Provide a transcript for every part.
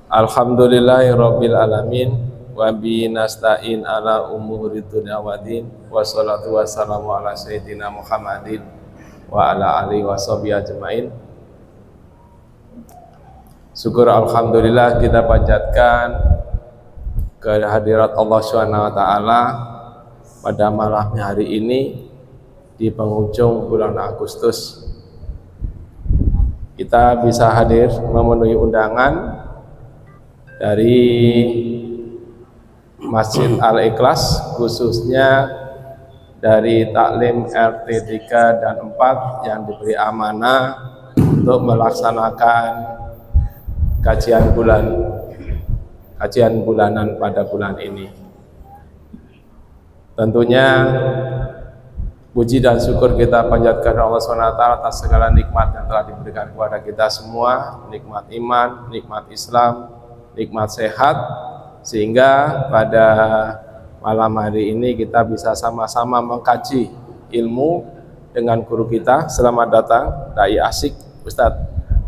Alhamdulillahirabbil alamin wa bi nasta'in ala umuri dunya waddin wassalatu wassalamu ala sayyidina Muhammadin wa ala alihi washabihi ajmain. Syukur alhamdulillah kita panjatkan kehadirat Allah Subhanahu wa taala pada malam hari ini di penghujung bulan Agustus. Kita bisa hadir memenuhi undangan dari Masjid Al-Ikhlas, khususnya dari taklim RT 3 dan 4 yang diberi amanah untuk melaksanakan kajian bulanan pada bulan ini. Tentunya puji dan syukur kita panjatkan Allah SWT atas segala nikmat yang telah diberikan kepada kita semua, nikmat iman, nikmat Islam, nikmat sehat, sehingga pada malam hari ini kita bisa sama-sama mengkaji ilmu dengan guru kita. Selamat datang Dai Asyik Ustadz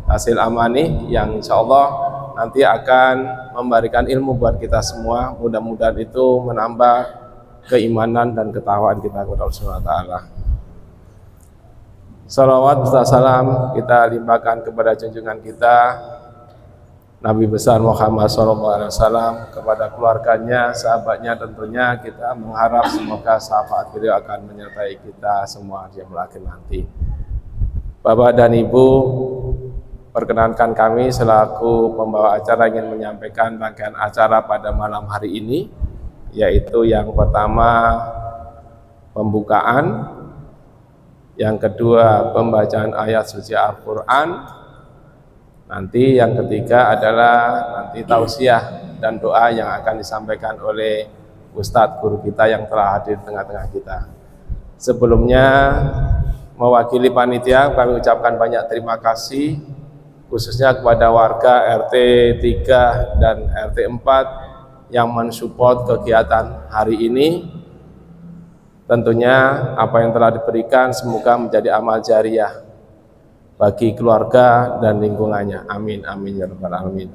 Hasil Amani yang insya Allah nanti akan memberikan ilmu buat kita semua. Mudah-mudahan itu menambah keimanan dan ketakwaan kita kepada Allah Subhanahu wa taala. Salawat serta salam kita limpahkan kepada junjungan kita Nabi besar Muhammad SAW, kepada keluarganya, sahabatnya. Tentunya kita mengharap semoga syafaat beliau akan menyertai kita semua di akhir nanti. Bapak dan Ibu, perkenankan kami selaku pembawa acara ingin menyampaikan rangkaian acara pada malam hari ini, yaitu yang pertama pembukaan, yang kedua pembacaan ayat suci Al-Quran, nanti yang ketiga adalah nanti tausiah dan doa yang akan disampaikan oleh Ustadz guru kita yang telah hadir di tengah-tengah kita. Sebelumnya mewakili panitia kami ucapkan banyak terima kasih khususnya kepada warga RT 3 dan RT 4 yang mensupport kegiatan hari ini. Tentunya apa yang telah diberikan semoga menjadi amal jariah bagi keluarga dan lingkungannya. Amin, amin ya rabbal alamin.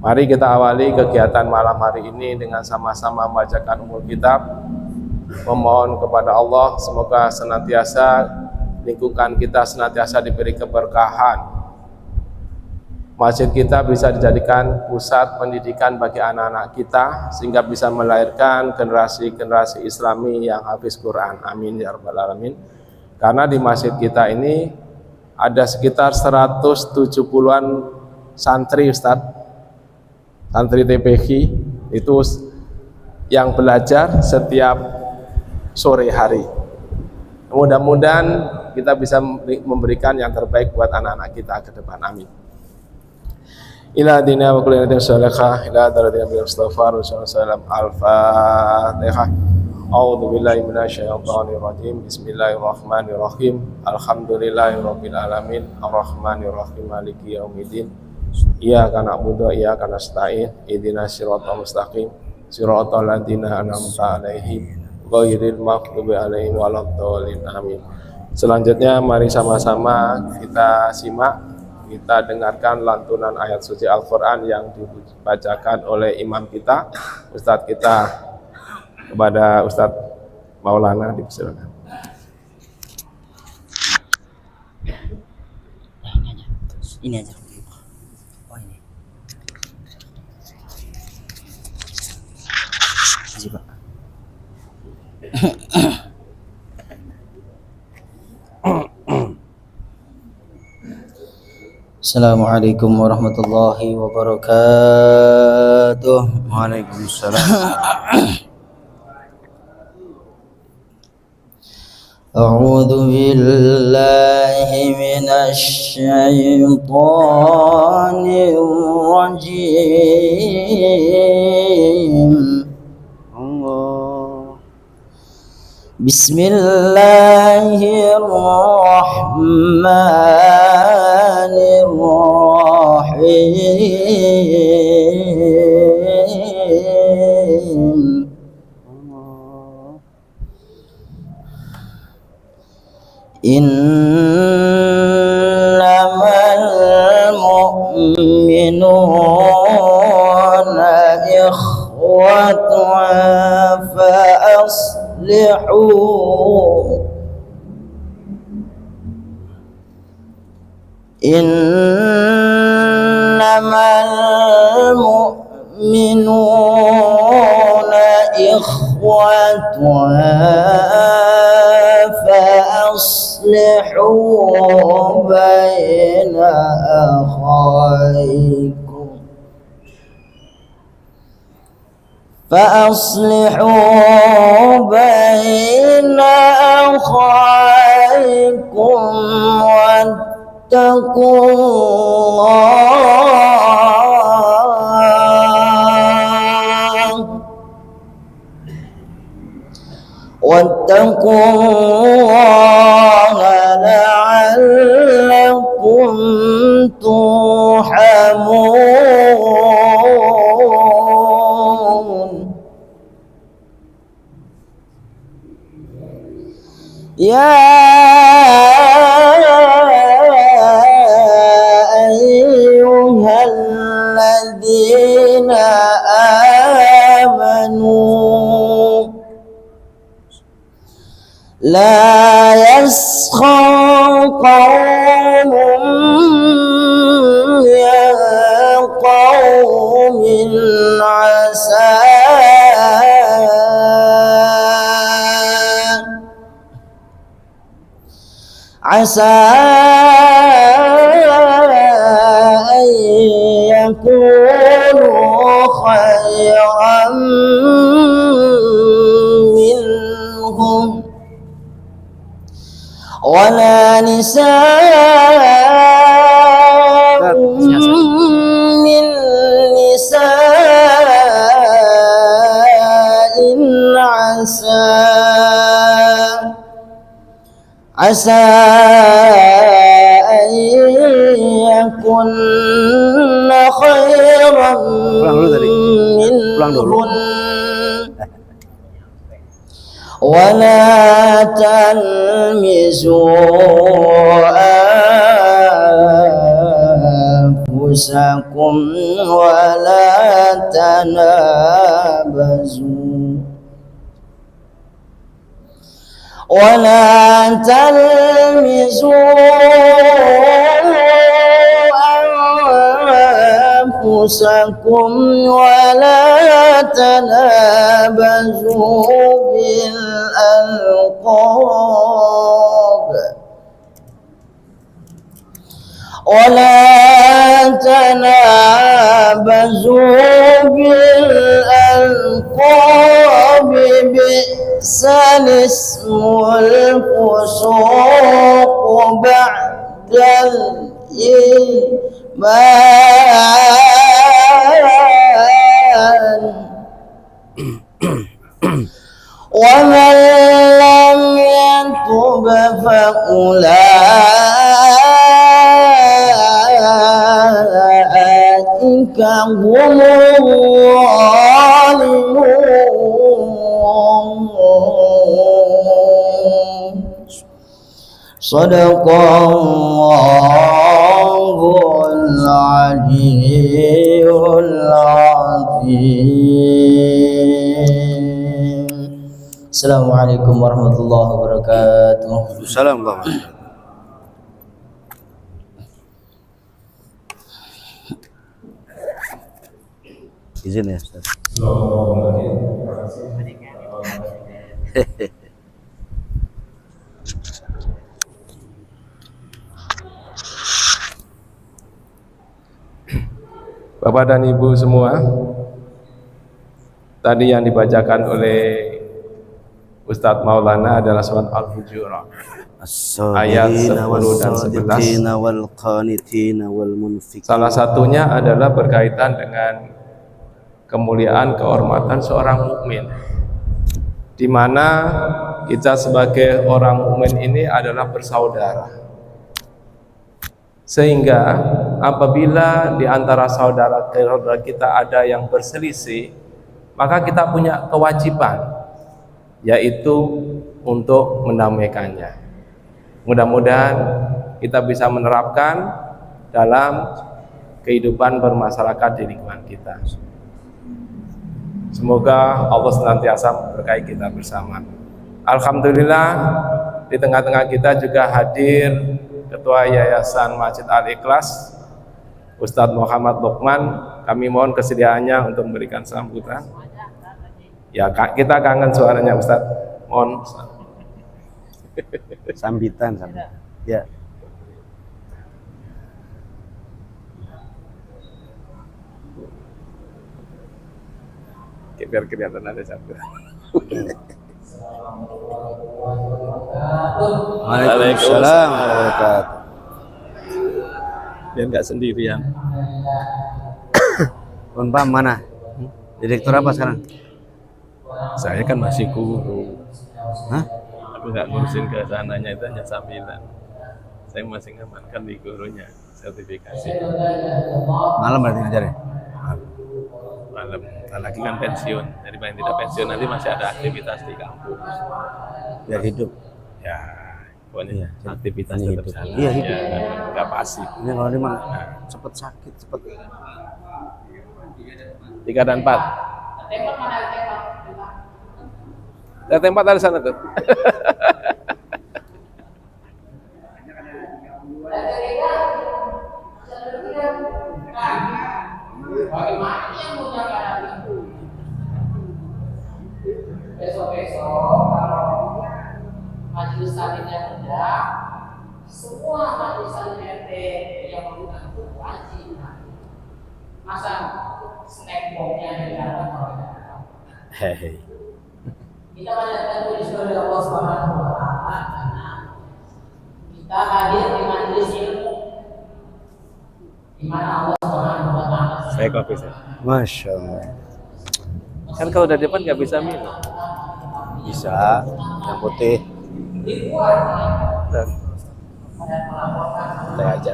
Mari kita awali kegiatan malam hari ini dengan sama-sama membacakan umul kitab, memohon kepada Allah semoga senantiasa lingkungan kita senantiasa diberi keberkahan. Masjid kita bisa dijadikan pusat pendidikan bagi anak-anak kita sehingga bisa melahirkan generasi-generasi Islami yang hafiz Quran. Amin ya rabbal alamin. Karena di masjid kita ini ada sekitar 170-an santri Ustadz, santri TPQ itu yang belajar setiap sore hari. Mudah-mudahan kita bisa memberikan yang terbaik buat anak-anak kita ke depan. Amin. Ila dina wa kulli natin salihah ila daratina bil istighfar wa sallam al-fatihah. A'udzu billahi minasyaitonir rajim. Bismillahirrahmanirrahim. Alhamdulillahirabbil alamin arrahmanir rahim maliki yaumiddin. Iyyaka na'budu wa iyyaka nasta'in. Ihdinas siratal mustaqim. Siratal ladzina an'amta 'alaihim ghairil maghdubi alaihim waladdallin. Amin. Selanjutnya mari sama-sama kita simak, kita dengarkan lantunan ayat suci Al-Qur'an yang dibacakan oleh imam kita, Ustadz kita. Kepada Ustadz Maulana dipersilakan. Ini aja. Oh ini. Terima kasih Pak. Assalamualaikum warahmatullahi wabarakatuh. Waalaikumsalam. أعوذ بالله من الشيطان الرجيم. بسم الله الرحمن الرحيم. إنما المؤمنون إخوتها فأصلحوا إنما المؤمنون إخوة فأصلحوا بين أخويكم واتقوا الله لعلكم ترحمون. يا أيها الذين آمنوا لا يسخر قوم من قوم عسى أن يكونوا خيرا منهم ولا نساء من نساء عسى أن يكن خيرا منهن ولا تلمزوا أنفسكم ولا تلمزوا أنفسكم ولا تنابزوا بالألقاب بئس الاسم الفسوق بعد الإيمان ومن لم يتب فأولئك هم الظالمون. صدق الله العلي العظيم. Assalamualaikum warahmatullahi wabarakatuh. Assalamualaikum. Izin ya Ustaz. Bapak dan Ibu semua, tadi yang dibacakan oleh Ustadz Maulana adalah surat Al-Hujurat ayat 10 dan 11. Salah satunya adalah berkaitan dengan kemuliaan, kehormatan seorang mukmin, di mana kita sebagai orang mukmin ini adalah bersaudara, sehingga apabila di antara saudara kita ada yang berselisih, maka kita punya kewajiban, yaitu untuk mendamaikannya. Mudah-mudahan kita bisa menerapkan dalam kehidupan bermasyarakat di lingkungan kita. Semoga Allah senantiasa memberkahi kita bersama. Alhamdulillah, di tengah-tengah kita juga hadir Ketua Yayasan Masjid Al-Ikhlas, Ustadz Muhammad Luqman. Kami mohon kesediaannya untuk memberikan sambutan. Ya, kita kangen suaranya Ustadz. Mohon. Sambitan. Ya. Biar kelihatan ada sambutan. Waalaikumsalam warahmatullahi wabarakatuh. Biar nggak sendirian. Pak mana? Direktur apa sekarang? Saya kan masih guru. Hah? Aku nggak ngurusin ke sananya, itu hanya sambilan. Saya masih ngamankan di gurunya, sertifikasi. Malam berarti ngajar ya? Malam, lagi kan pensiun. Jadi paling tidak pensiun nanti masih ada aktivitas di kampus. Biar hidup. Ya, pokoknya Iya, aktivitas ini tetap hidup. jalan. Iya, hidup. Ya, nggak pasif. Ini kalau dia mah cepet sakit, cepet. 3 dan 4. Tempat ada sana tuh. Bagaimana yang menggunakan itu? Besok-besok kalau majelis salinnya ada, semua majelis salin RT yang menggunakan itu wajib. Masa snack boxnya datang orang. Hei. Kita panjatkan puji kepada Allah Subhanahu wa taala karena kita hadir di majelis ilmu di mana Allah Subhanahu wa taala. Saya kopi saya. Masya Allah. Kan kalau udah depan nggak bisa minum. Bisa. Yang putih. Dan saya aja.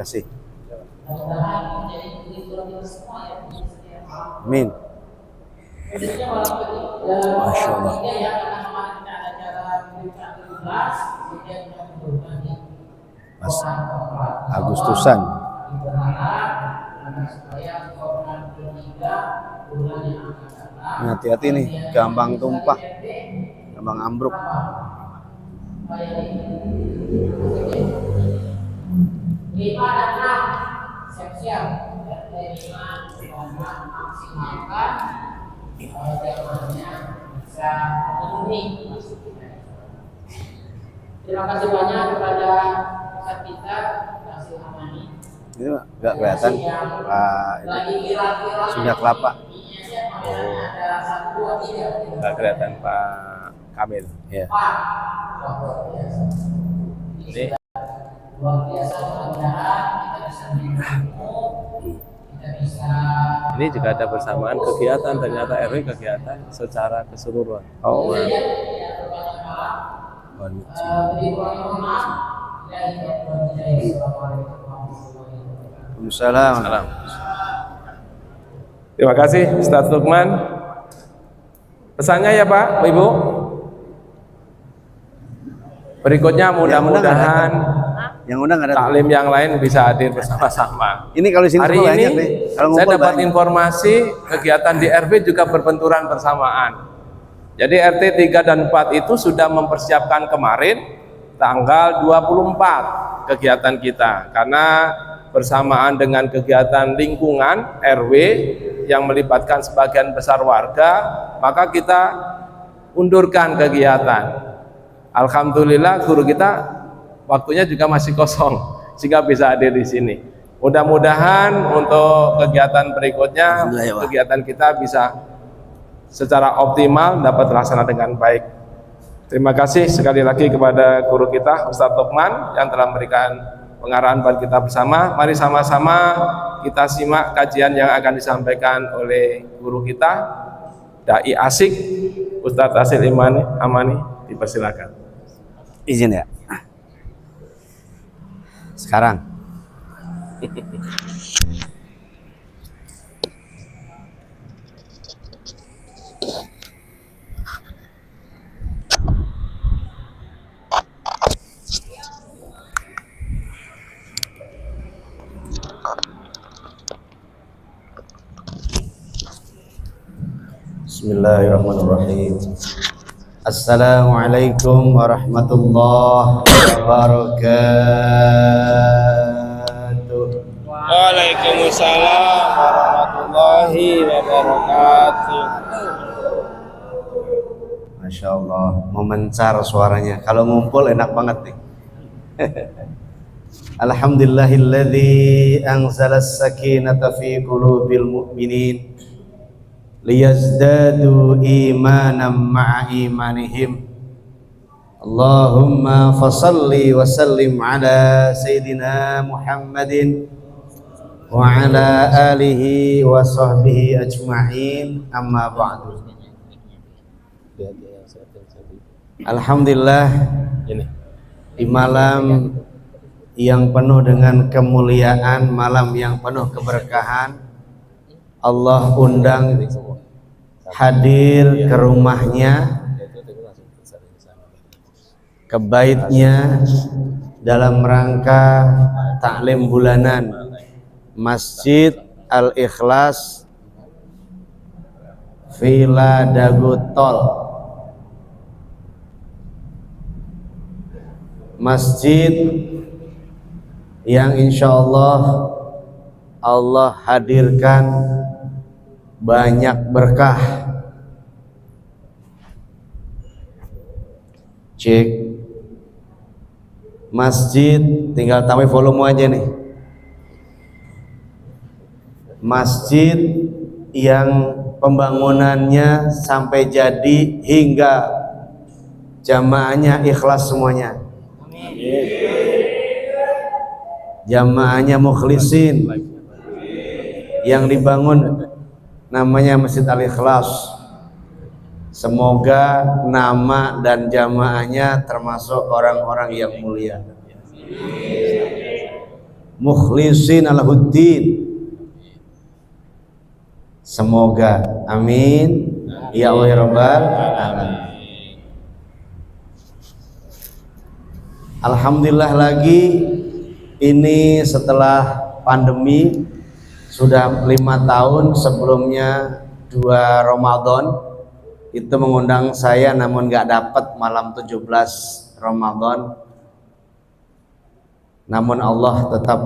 Kasih. Amin. Masya Allah. Mas Agustusan. Ini hati-hati nih, gampang tumpah, gampang ambruk. 5 dan 6 siap-siap dari 5 maksimalkan jamaahnya bisa memenuhi. Terima kasih banyak kepada Ustaz kita Kasih Amani. Ini nggak kelihatan Pak Sunda Kelapa. Ada 1, 2, 3. Nggak kelihatan Pak Kamil. Ya. Ini Luar biasa, mudah-mudahan kita bisa bertemu, kita bisa. Ini juga ada bersamaan kegiatan, ternyata RW kegiatan secara keseluruhan. Oh. Beri Waalaikumsalam. kurang maaf. Salam. Terima kasih Ustadz Luqman. Pesannya ya Pak, Ibu. Berikutnya mudah-mudahan Yang undang ada taklim yang lain bisa hadir bersama-sama. Ini kalau di sini Hari semua ini banyak deh. Kalau saya ngumpul dapat banyak. informasi kegiatan di RW juga berbenturan bersamaan. Jadi RT 3 dan 4 itu sudah mempersiapkan kemarin tanggal 24 kegiatan kita, karena bersamaan dengan kegiatan lingkungan RW yang melibatkan sebagian besar warga, maka kita undurkan kegiatan. Alhamdulillah guru kita waktunya juga masih kosong sehingga bisa hadir di sini. Mudah-mudahan untuk kegiatan berikutnya kegiatan kita bisa secara optimal dapat terlaksana dengan baik. Terima kasih sekali lagi kepada guru kita Ustadz Luqman yang telah memberikan pengarahan buat kita bersama. Mari sama-sama kita simak kajian yang akan disampaikan oleh guru kita Dai Asik Ustadz Asil Amani. Dipersilakan. Izin ya. Sekarang. Bismillahirrahmanirrahim. Assalamualaikum warahmatullahi wabarakatuh. Waalaikumsalam warahmatullahi wabarakatuh. Masya Allah, memencar suaranya. Kalau ngumpul enak banget nih. Alhamdulillahilladzi anzalas sakinata fi qulubil mu'minin liyazdadu imanan ma'a imanihim. Allahumma fasalli wa sallim ala sayyidina Muhammadin wa ala alihi wa sahbihi ajma'in, amma ba'du. Alhamdulillah, di malam yang penuh dengan kemuliaan, malam yang penuh keberkahan, Allah undang hadir ke rumahnya, ke baitnya, dalam rangka taklim bulanan Masjid Al-Ikhlas Villa Dagutol, masjid yang insya Allah Allah hadirkan banyak berkah. Cek masjid, tinggal tambah volume aja nih. Masjid yang pembangunannya sampai jadi hingga jamaahnya ikhlas semuanya. Jamaahnya mukhlisin, yang dibangun namanya Masjid Al-Ikhlas. Semoga nama dan jamaahnya termasuk orang-orang yang mulia. Mukhlisin alahuddin. Semoga, amin. Ya Allah ya Rabbal alamin. Alhamdulillah lagi, ini setelah pandemi sudah 5 tahun, sebelumnya 2 Ramadan itu mengundang saya, namun nggak dapat malam 17 Ramadan. Namun Allah tetap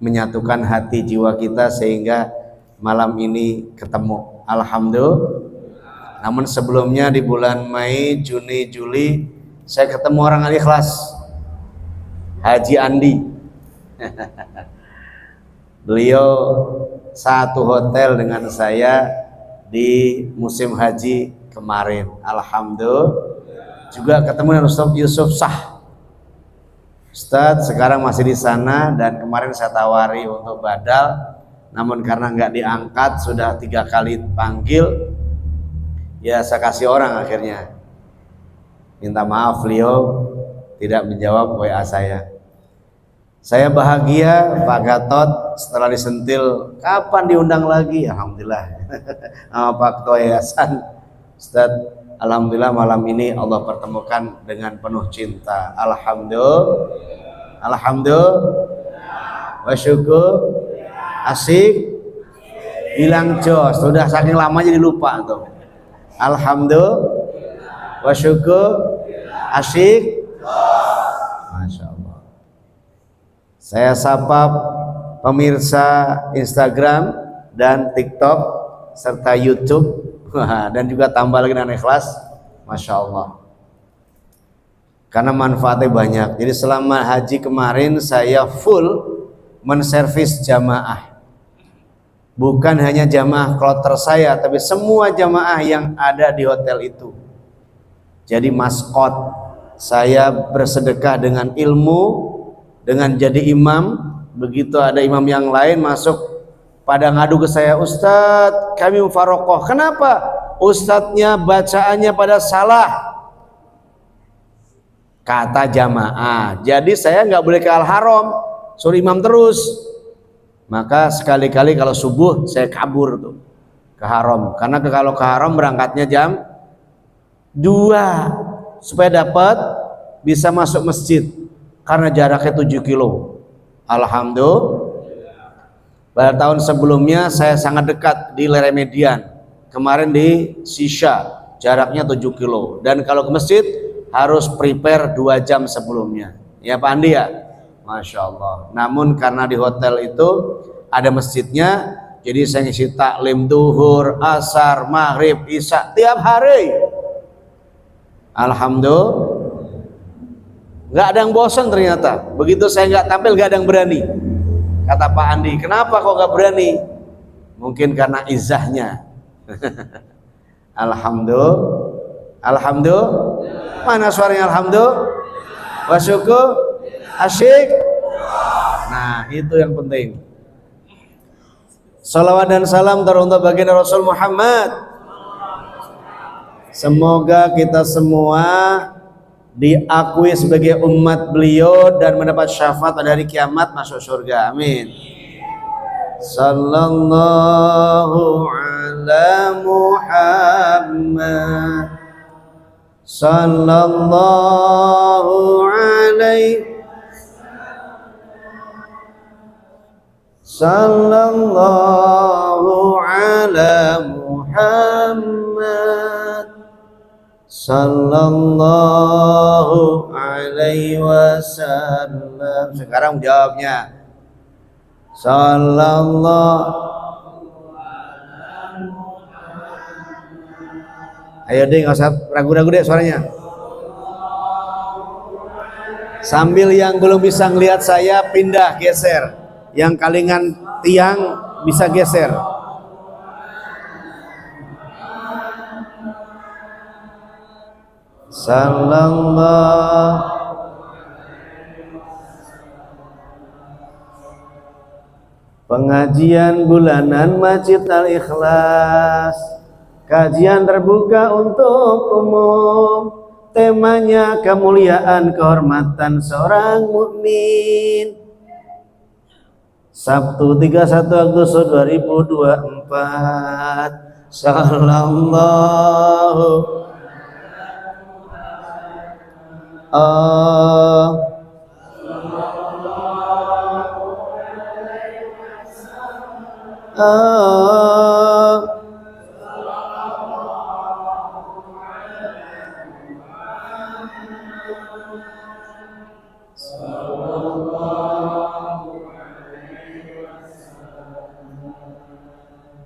menyatukan hati jiwa kita sehingga malam ini ketemu. Alhamdulillah. Namun sebelumnya di bulan Mei, Juni, Juli saya ketemu orang Al-Ikhlas, Haji Andi. Beliau satu hotel dengan saya di musim haji kemarin. Alhamdulillah. Juga ketemu dengan Ustaz Yusuf Sah. Ustaz sekarang masih di sana, dan kemarin saya tawari untuk badal, namun karena nggak diangkat, sudah 3 kali panggil, ya saya kasih orang akhirnya. Minta maaf beliau tidak menjawab WA saya. Saya bahagia Pak Gatot setelah disentil, kapan diundang lagi? Alhamdulillah. Sama Pak Ketua Yayasan, Ustaz, alhamdulillah malam ini Allah pertemukan dengan penuh cinta. Alhamdulillah. Alhamdulillah. Wa syukur. Asik. Bilang jos, sudah saking lama jadi lupa tuh. Alhamdulillah. Wa syukur. Asik. Masya Allah. Saya sapa pemirsa Instagram dan TikTok serta YouTube, dan juga tambah lagi dengan Ikhlas. Masya Allah, karena manfaatnya banyak. Jadi selama haji kemarin saya full menservis jamaah, bukan hanya jamaah kloter saya, tapi semua jamaah yang ada di hotel itu. Jadi maskot saya bersedekah dengan ilmu, dengan jadi imam. Begitu ada imam yang lain masuk, pada ngadu ke saya, Ustadz kami mufarokoh. Kenapa? Ustadznya bacaannya pada salah, kata jamaah. Jadi saya nggak boleh ke Al-Haram, suruh imam terus. Maka sekali-kali kalau subuh saya kabur tuh ke Haram, karena kalau ke Haram berangkatnya jam 2 supaya dapat bisa masuk masjid, karena jaraknya 7 kilo. Alhamdulillah. Pada tahun sebelumnya saya sangat dekat di Leremedian, kemarin di Sisha, jaraknya 7 kilo. Dan kalau ke masjid harus prepare 2 jam sebelumnya. Ya Pak Andi ya? Masya Allah. Namun karena di hotel itu ada masjidnya, jadi saya ngisi taklim duhur, asar, maghrib, isya tiap hari. Alhamdulillah. Nggak ada yang bosan ternyata. Begitu saya nggak tampil, nggak ada yang berani. Kata Pak Andi, kenapa kok nggak berani? Mungkin karena izahnya. Alhamdulillah. Alhamdulillah. Mana suaranya alhamdulillah? Wa syukur. Asyik. Nah, itu yang penting. Salawat dan salam teruntuk baginda Rasul Muhammad. Semoga kita semua diakui sebagai umat beliau dan mendapat syafaat pada hari kiamat masuk surga. Amin. Sallallahu ala Muhammad. Sallallahu alaihi. Sallallahu ala Muhammad. Sallallahu alaihi wasallam. Sekarang jawabnya. Sallallahu. Ayo deh, nggak usah ragu-ragu deh suaranya. Sambil yang belum bisa ngelihat saya pindah geser. Yang kalingan tiang bisa geser. Sallallahu. Pengajian bulanan Masjid Al-Ikhlas, kajian terbuka untuk umum. Temanya kemuliaan kehormatan seorang mukmin. Sabtu 31 Agustus 2024. Sallallahu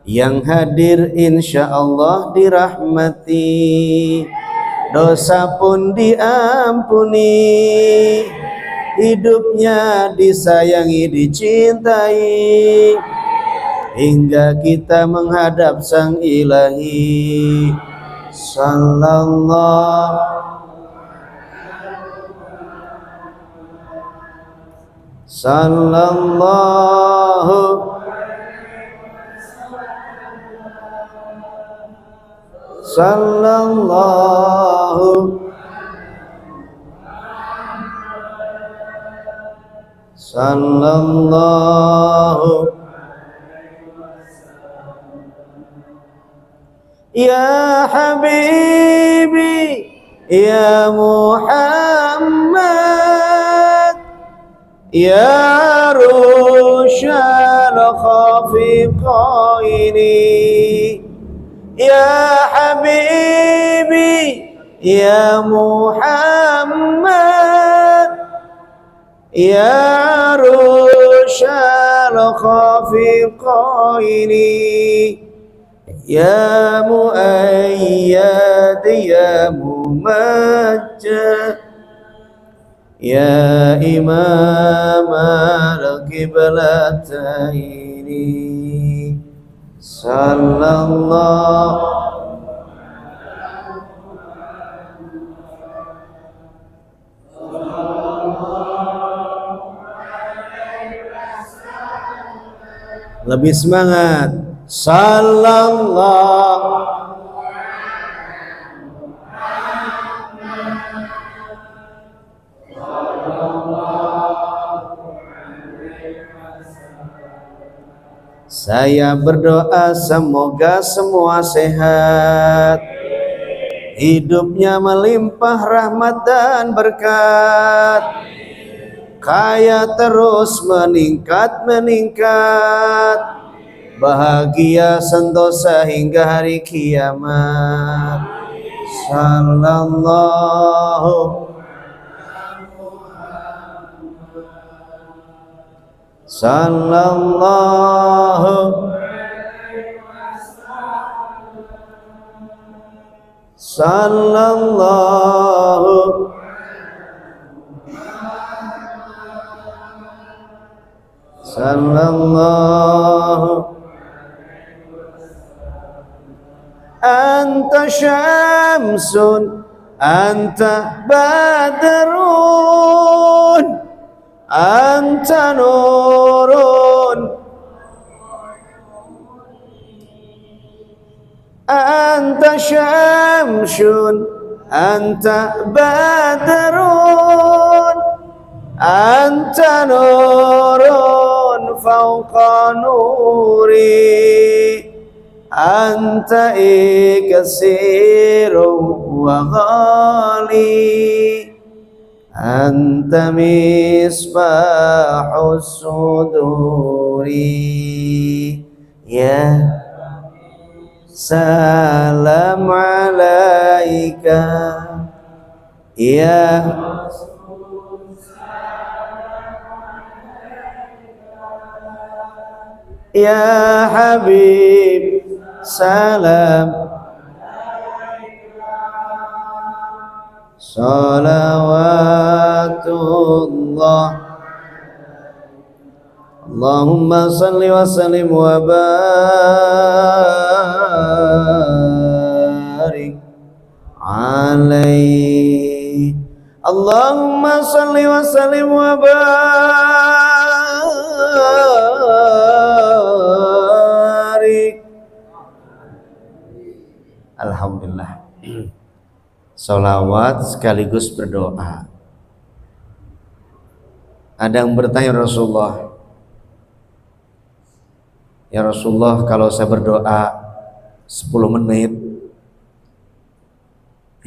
yang hadir insya Allah dirahmati, dosa pun diampuni, hidupnya disayangi, dicintai, hingga kita menghadap Sang Ilahi. Sallallahu ya Habibi ya Muhammad ya Rusyal Khafiqaini ya Habibi ya Muhammad ya Rusyal Khafiqaini ya Muayyad ya Mumajjad ya Imam al-Qiblataini. Sallallahu. Lebih semangat. Sallallahu. Saya berdoa semoga semua sehat, hidupnya melimpah rahmat dan berkat, kaya terus meningkat, bahagia sentosa hingga hari kiamat. Sallallahu Sallallahu Sallallahu Sallallahu Anta syamsun Anta badrun Anta nurun Anta syamsun Anta badrun Anta nurun fauqa nuri Anta iksiru wa ghali Anta misbahus suduri Ya salam alaika Ya Ya Habib salam salawatullah Allahumma salli wa sallim wa barik alaihi Allahumma salli wa sallim wa barik Alhamdulillah. Sholawat sekaligus berdoa. Ada yang bertanya Rasulullah, ya Rasulullah, kalau saya berdoa 10 menit,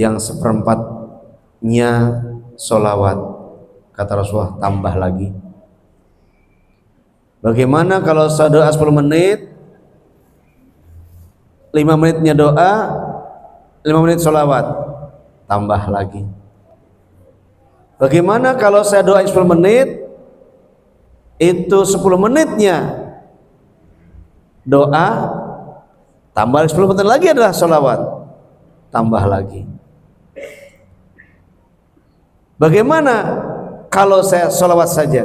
yang seperempatnya sholawat, kata Rasulullah, tambah lagi. Bagaimana kalau saya doa 10 menit, 5 menitnya doa, 5 menit sholawat, tambah lagi. Bagaimana kalau saya doa 10 menit, itu 10 menitnya doa, tambah 10 menit lagi adalah sholawat, tambah lagi. Bagaimana kalau saya sholawat saja,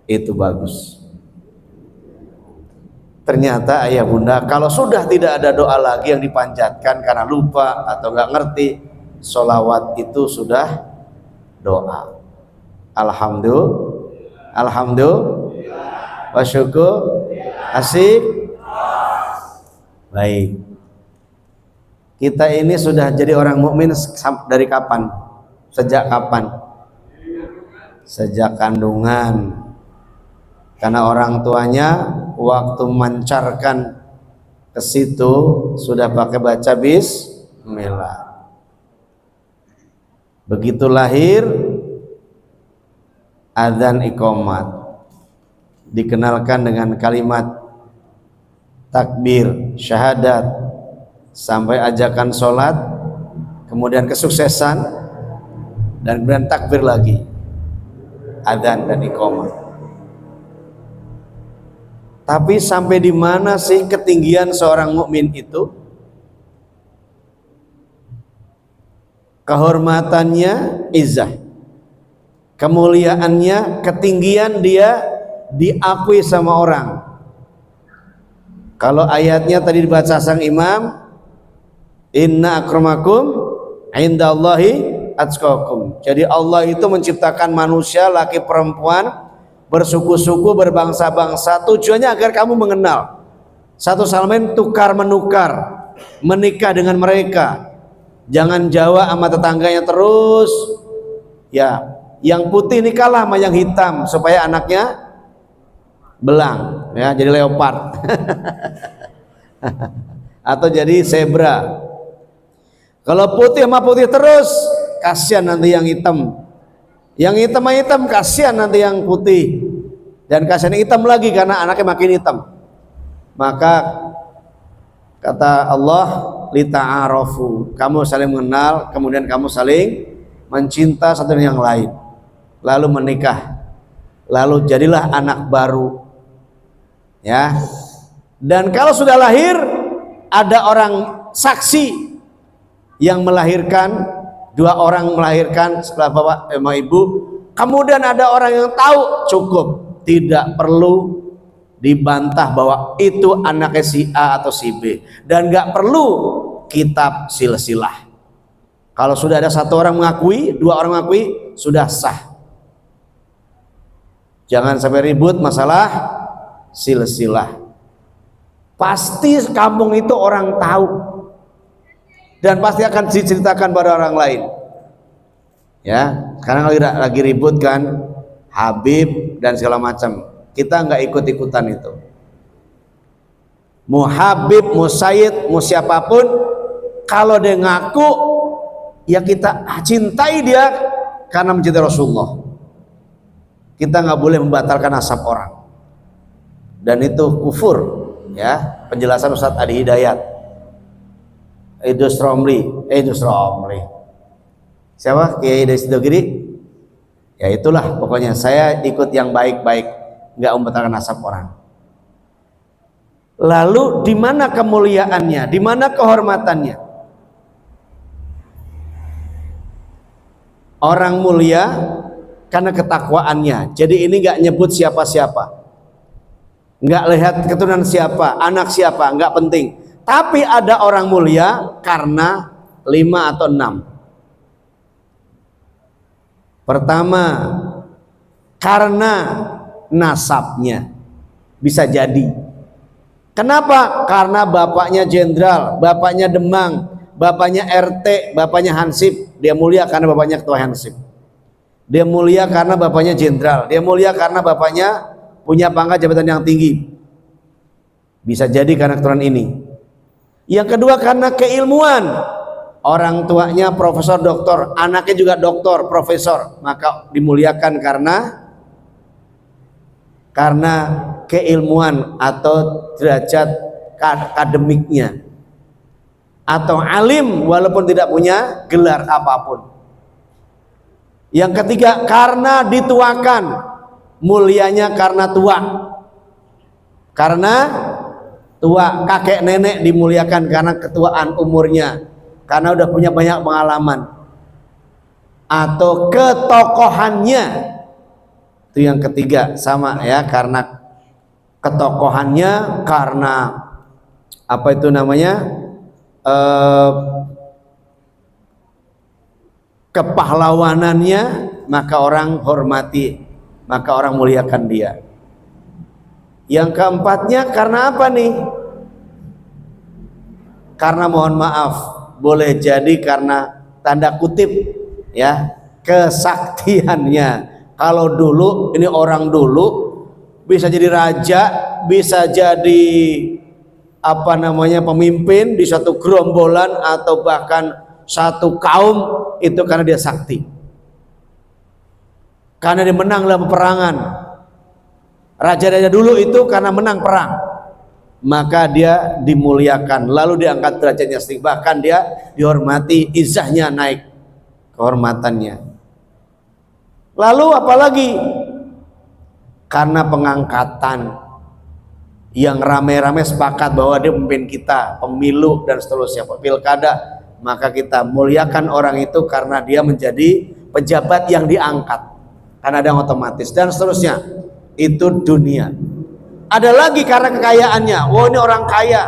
itu bagus. Ternyata ayah bunda, kalau sudah tidak ada doa lagi yang dipanjatkan karena lupa atau nggak ngerti, sholawat itu sudah doa. Alhamdulillah, wa syukur, asik. Baik. Kita ini sudah jadi orang mukmin dari kapan? Sejak kapan? Sejak kandungan. Karena orang tuanya waktu memancarkan ke situ sudah pakai baca bismillah. Begitu lahir, adzan iqamat, dikenalkan dengan kalimat takbir, syahadat, sampai ajakan sholat, kemudian kesuksesan, dan kemudian takbir lagi, adzan dan iqamat. Tapi sampai di mana sih ketinggian seorang mukmin itu? Kehormatannya izzah, kemuliaannya, ketinggian dia diakui sama orang. Kalau ayatnya tadi dibaca sang imam, inna akramakum indallahi atqakum. Jadi Allah itu menciptakan manusia laki perempuan, bersuku-suku, berbangsa-bangsa, tujuannya agar kamu mengenal satu sama lain, tukar menukar, menikah dengan mereka. Jangan Jawa sama tetangganya terus, ya, yang putih nikahlah sama yang hitam supaya anaknya belang, ya, jadi leopard atau jadi zebra. Kalau putih sama putih terus, kasihan nanti yang hitam. Yang hitam sama hitam, kasihan nanti yang putih, dan kasihan yang hitam lagi karena anaknya makin hitam. Maka kata Allah, lita'arafu, kamu saling mengenal, kemudian kamu saling mencinta satu dengan yang lain, lalu menikah, lalu jadilah anak baru, ya. Dan kalau sudah lahir, ada orang saksi yang melahirkan, dua orang melahirkan setelah bapak sama ibu, kemudian ada orang yang tahu, cukup, tidak perlu dibantah bahwa itu anaknya si A atau si B, dan nggak perlu kitab silsilah. Kalau sudah ada satu orang mengakui, dua orang mengakui, sudah sah. Jangan sampai ribut masalah silsilah. Pasti kampung itu orang tahu dan pasti akan diceritakan pada orang lain. Ya, sekarang lagi ribut kan, Habib dan segala macam. Kita nggak ikut-ikutan itu. Mau Habib, mau Sayyid, mau siapapun, kalau dia ngaku, ya kita cintai dia karena mencintai Rasulullah. Kita nggak boleh membatalkan nasab orang, dan itu kufur. Ya, penjelasan Ustadz Adi Hidayat, Idrus Romli, siapa? Kiai dari Sidogiri. Ya itulah pokoknya, saya ikut yang baik-baik, nggak membatalkan nasab orang. Lalu di mana kemuliaannya, di mana kehormatannya? Orang mulia karena ketakwaannya. Jadi ini nggak nyebut siapa-siapa, nggak lihat keturunan siapa, anak siapa, nggak penting. Tapi ada orang mulia karena 5 atau 6. Pertama, karena nasabnya, bisa jadi. Kenapa? Karena bapaknya jenderal, bapaknya Demang, bapaknya RT, bapaknya Hansip. Dia mulia karena bapaknya ketua Hansip. Dia mulia karena bapaknya jenderal. Dia mulia karena bapaknya punya pangkat jabatan yang tinggi. Bisa jadi karena keturunan ini. Yang kedua karena keilmuan. Orang tuanya profesor doktor, anaknya juga doktor profesor, maka dimuliakan karena keilmuan atau derajat akademiknya. Atau alim walaupun tidak punya gelar apapun. Yang ketiga karena dituakan, mulianya karena tua. Karena tua, kakek nenek dimuliakan karena ketuaan umurnya, karena udah punya banyak pengalaman. Atau ketokohannya, itu yang ketiga, sama ya, karena ketokohannya, karena apa itu namanya, kepahlawanannya, maka orang hormati, maka orang muliakan dia. Yang keempatnya karena apa nih? Karena mohon maaf, boleh jadi karena tanda kutip ya, kesaktiannya. Kalau dulu, ini orang dulu bisa jadi raja, bisa jadi apa namanya, pemimpin di satu gerombolan atau bahkan satu kaum, itu karena dia sakti, karena dia menang dalam peperangan. Raja-raja dulu itu karena menang perang, maka dia dimuliakan, lalu diangkat derajatnya, bahkan dia dihormati, izahnya naik, kehormatannya. Lalu apalagi? Karena pengangkatan, yang rame-rame sepakat bahwa dia pemimpin kita, pemilu dan seterusnya, pilkada, maka kita muliakan orang itu karena dia menjadi pejabat yang diangkat, karena ada yang otomatis dan seterusnya. Itu dunia. Ada lagi karena kekayaannya, oh ini orang kaya.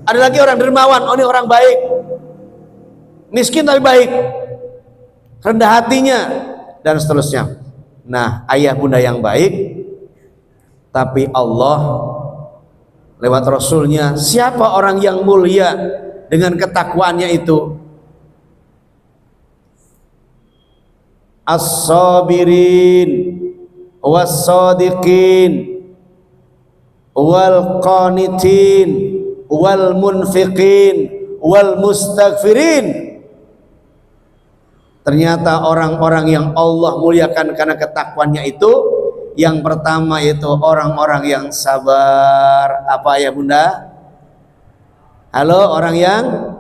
Ada lagi orang dermawan, oh ini orang baik. Miskin tapi baik, rendah hatinya dan seterusnya. Nah, ayah bunda yang baik, tapi Allah lewat Rasulnya, siapa orang yang mulia dengan ketakwaannya itu? As-sabirin was-sadiqin wal qanitin wal munfiqin wal mustaghfirin. Ternyata orang-orang yang Allah muliakan karena ketakwaannya itu Yang pertama itu orang-orang yang sabar. Apa ya Bunda? Halo, orang yang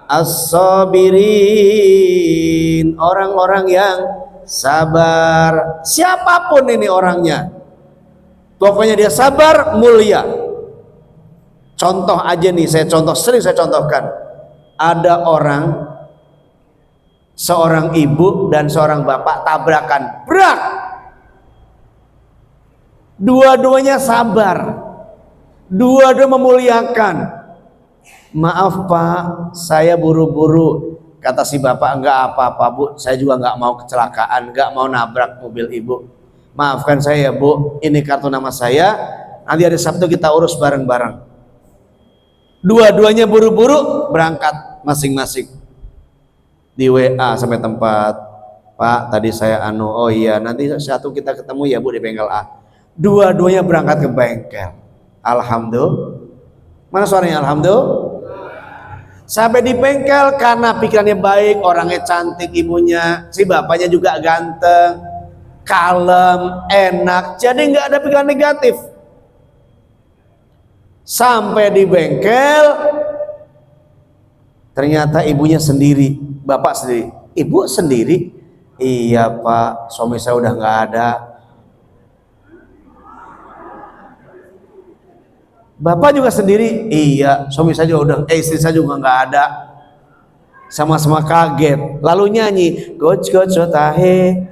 as-sabirin, orang-orang yang sabar. Siapapun ini orangnya, pokoknya dia sabar, mulia. Contoh aja nih, sering saya contohkan. Ada orang, seorang ibu dan seorang bapak tabrakan, brak. Dua-duanya sabar, dua-dua memuliakan. Maaf Pak, saya buru-buru. Kata si bapak, enggak apa-apa Bu, saya juga enggak mau kecelakaan, enggak mau nabrak mobil ibu. Maafkan saya ya Bu, ini kartu nama saya, nanti hari Sabtu kita urus bareng-bareng. Dua-duanya buru-buru berangkat masing-masing. Di WA sampai tempat, Pak tadi saya oh iya nanti satu kita ketemu ya Bu di bengkel A. Dua-duanya berangkat ke bengkel. Alhamdulillah. Mana suaranya alhamdulillah? Sampai di bengkel karena pikirannya baik, orangnya cantik ibunya, si bapaknya juga ganteng, kalem, enak, jadi nggak ada pikiran negatif. Sampai di bengkel, ternyata ibunya sendiri, bapak sendiri. Ibu sendiri? Iya Pak, suami saya udah nggak ada. Bapak juga sendiri? Iya, suami saya juga istri saya juga nggak ada. Sama-sama kaget. Lalu nyanyi, goco tahe,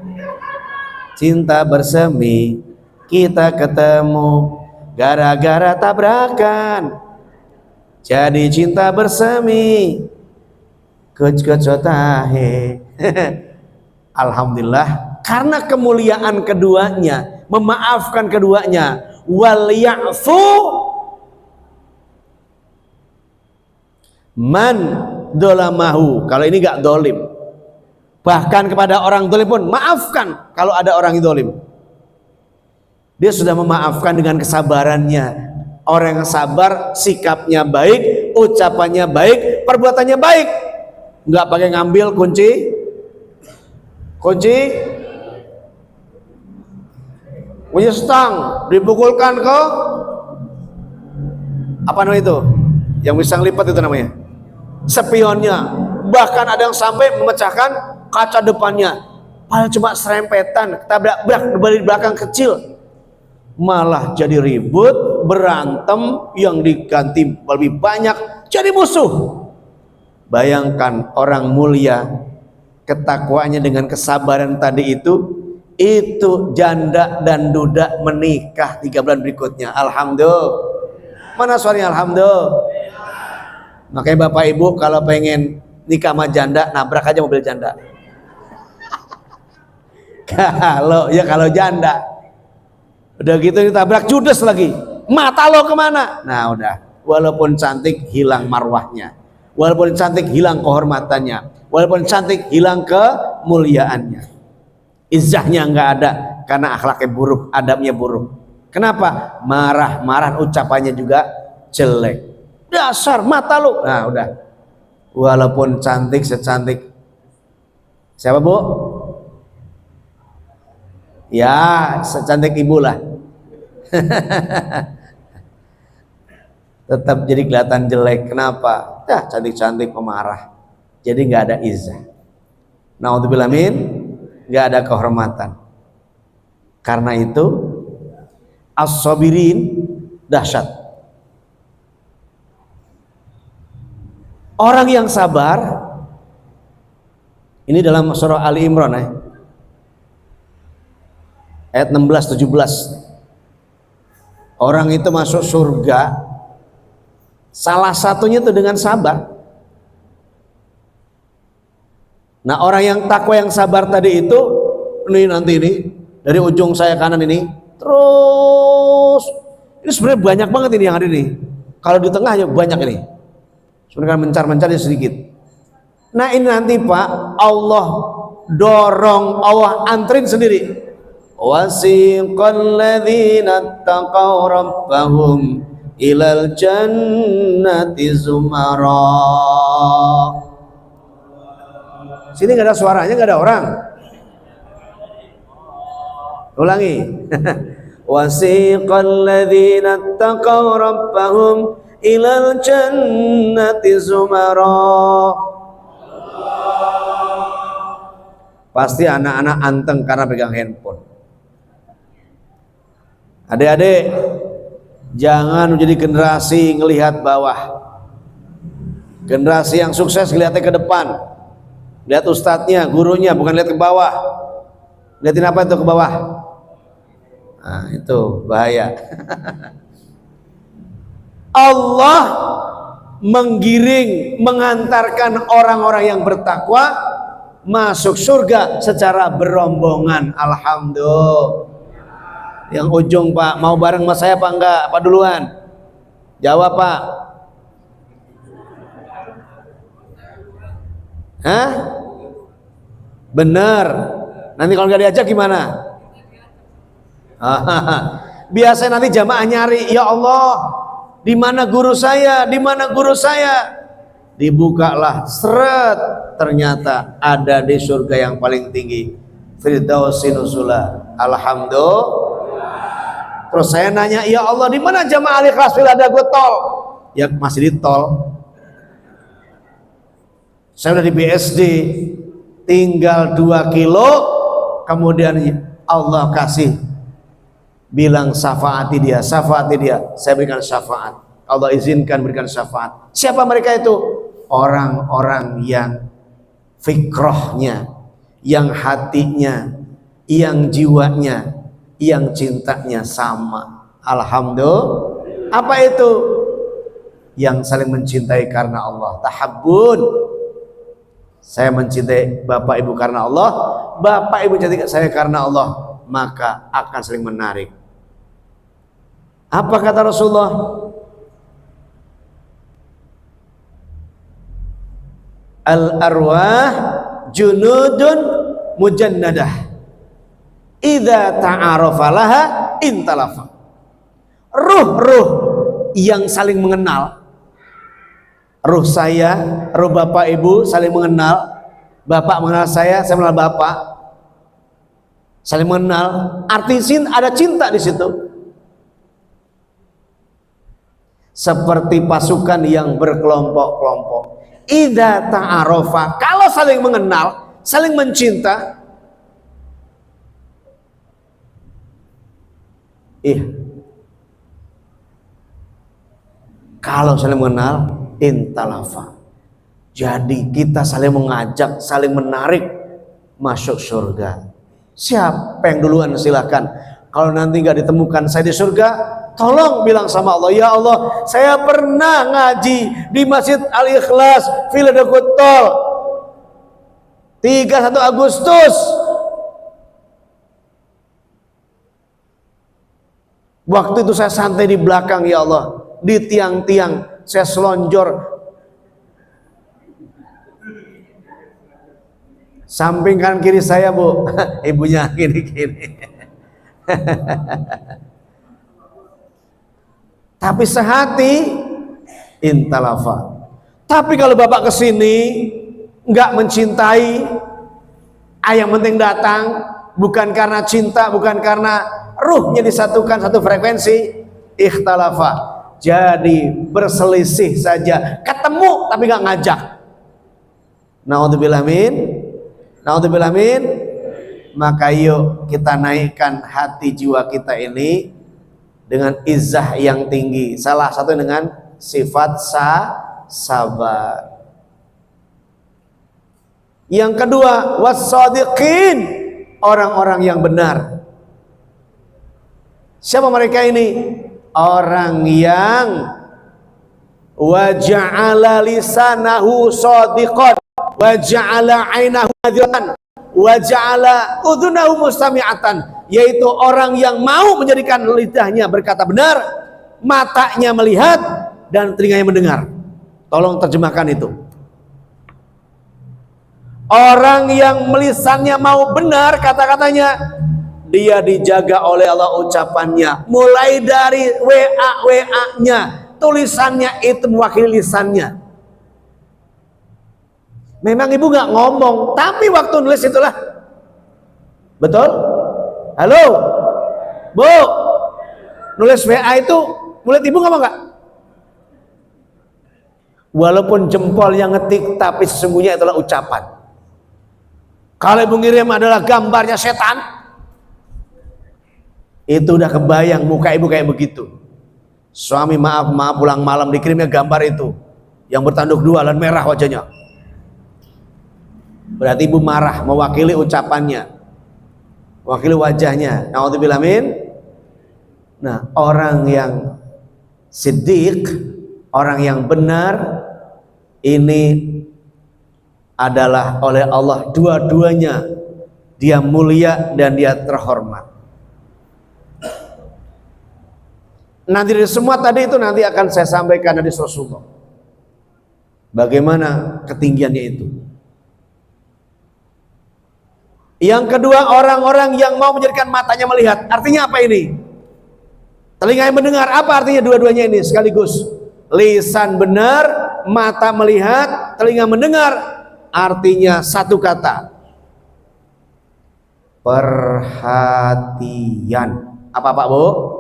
cinta bersemi, kita ketemu, gara-gara tabrakan, jadi cinta bersemi, goco tahe. Alhamdulillah, karena kemuliaan keduanya, memaafkan keduanya, wal ya'fu man dolamahu, kalau ini gak dolim, bahkan kepada orang dolim pun maafkan. Kalau ada orang yang dolim, dia sudah memaafkan dengan kesabarannya. Orang yang sabar, sikapnya baik, ucapannya baik, perbuatannya baik, nggak pakai ngambil kunci stang, dipukulkan ke apa namanya itu, yang bisa lipat itu namanya spionnya. Bahkan ada yang sampai memecahkan kaca depannya, padahal cuma serempetan, tabrak dari belakang kecil, malah jadi ribut, berantem, yang diganti lebih banyak, jadi musuh. Bayangkan orang mulia, ketakwaannya dengan kesabaran tadi itu janda dan duda menikah 3 bulan berikutnya. Alhamdulillah. Mana suaranya alhamdulillah? Makanya Bapak Ibu kalau pengen nikah sama janda, nabrak aja mobil janda. kalau janda udah gitu ditabrak judes lagi, mata lo kemana? Nah udah, walaupun cantik hilang marwahnya, walaupun cantik hilang kehormatannya, walaupun cantik hilang kemuliaannya, izzahnya nggak ada karena akhlaknya buruk, adabnya buruk. Kenapa? Marah-marah, ucapannya juga jelek. Dasar mata lu. Nah udah, walaupun cantik secantik siapa Bu? Ya secantik ibu lah. Tetap jadi kelihatan jelek. Kenapa? Ya cantik-cantik pemarah, jadi nggak ada izzah. Naudzubillah min, nggak ada kehormatan. Karena itu as-sabirin dahsyat. Orang yang sabar, ini dalam surah Ali Imran ayat 16-17. Orang itu masuk surga salah satunya itu dengan sabar. Nah orang yang takwa yang sabar tadi itu, ini nanti ini dari ujung saya kanan ini terus, ini sebenarnya banyak banget ini yang ada ini. Kalau di tengahnya banyak ini, sebenarnya mencar-mencarnya sedikit. Nah ini nanti Pak, Allah dorong, Allah antrin sendiri. Wasiqal ladzina taqaw rabbahum ilal jannati zumara. Sini nggak ada suaranya, nggak ada orang. Ulangi. Wasiqal ladzina taqaw rabbahum ilal jannati zumara. Pasti anak-anak anteng karena pegang handphone. Adik-adik, jangan menjadi generasi ngelihat bawah. Generasi yang sukses ngelihatnya ke depan. Lihat ustadznya, gurunya, bukan lihat ke bawah. Lihatin apa itu ke bawah? Nah, itu bahaya. Allah menggiring, mengantarkan orang-orang yang bertakwa masuk surga secara berombongan. Alhamdulillah. Yang ujung Pak, mau bareng sama saya apa enggak? Apa duluan? Jawab Pak. Hah? Bener. Nanti kalau nggak diajak gimana? Biasanya nanti jamaah nyari, ya Allah, di mana guru saya? Di mana guru saya? Dibukalah, seret, ternyata ada di surga yang paling tinggi, Firdausin nuzula. Alhamdulillah. Terus saya nanya, ya Allah, di mana jamaah Al-Ikhlas Filadago tol? Ya masih di tol. Saya udah di BSD, tinggal 2 kilo, kemudian Allah kasih, bilang syafaati dia, saya berikan syafaat. Allah izinkan berikan syafaat. Siapa mereka itu? Orang-orang yang fikrohnya, yang hatinya, yang jiwanya, yang cintanya sama. Alhamdulillah. Apa itu? Yang saling mencintai karena Allah. Tahabbun. Saya mencintai Bapak Ibu karena Allah, Bapak Ibu cintai saya karena Allah, maka akan saling menarik. Apa kata Rasulullah? Al-arwah junudun mujannadah idza ta'arafa laha intalafa. Ruh-ruh yang saling mengenal, ruh saya, ruh Bapak Ibu saling mengenal, Bapak mengenal saya mengenal Bapak, saling mengenal, artinya ada cinta di situ. Seperti pasukan yang berkelompok-kelompok. Idza ta'arafa, kalau saling mengenal, saling mencinta, kalau saling mengenal, intalafa. Jadi kita saling mengajak, saling menarik masuk surga. Siapa yang duluan silahkan. Kalau nanti nggak ditemukan saya di surga, tolong bilang sama Allah, ya Allah, saya pernah ngaji di Masjid Al-Ikhlas Filadago Tol 31 Agustus. Waktu itu saya santai di belakang, ya Allah, di tiang-tiang saya selonjor, samping kanan kiri saya Bu, ibunya kiri-kiri. Tapi sehati intalafa. Tapi kalau Bapak kesini nggak mencintai, yang penting datang, bukan karena cinta, bukan karena ruhnya disatukan satu frekuensi, ikhtalafa. Jadi berselisih saja, ketemu tapi nggak ngajak. Naudzubillah min, naudzubillah min. Maka yuk kita naikkan hati jiwa kita ini dengan izzah yang tinggi. Salah satu dengan sifat sabar. Yang kedua, was-shadiqin, orang-orang yang benar. Siapa mereka ini? Orang yang waja'ala lisanahu shadiqan, waja'ala 'ainahu nadhiran, waja'ala udhunahu mustami'atan, yaitu orang yang mau menjadikan lidahnya berkata benar, matanya melihat, dan telinganya mendengar. Tolong terjemahkan itu. Orang yang lisannya mau benar kata-katanya, dia dijaga oleh Allah ucapannya, mulai dari WA-nya, tulisannya itu mewakili lisannya. Memang ibu nggak ngomong, tapi waktu nulis itulah betul. Halo, Bu, nulis WA itu mulut ibu ngapa enggak? Walaupun jempol yang ngetik, tapi sesungguhnya itulah ucapan. Kalau ibu ngirim adalah gambarnya setan, itu udah kebayang muka ibu kayak begitu. Suami maaf pulang malam dikirimnya gambar itu yang bertanduk dua dan merah wajahnya. Berarti ibu marah, mewakili ucapannya, mewakili wajahnya. Naudzubillah min. Nah, orang yang siddiq, orang yang benar, ini adalah oleh Allah dua-duanya dia mulia dan dia terhormat. Nanti dari semua tadi itu nanti akan saya sampaikan hadis Rasulullah. Bagaimana ketinggiannya itu. Yang kedua, orang-orang yang mau menjadikan matanya melihat. Artinya apa ini? Telinga yang mendengar. Apa artinya dua-duanya ini sekaligus? Lisan benar, mata melihat, telinga mendengar. Artinya satu kata. Perhatian. Apa Pak Bu?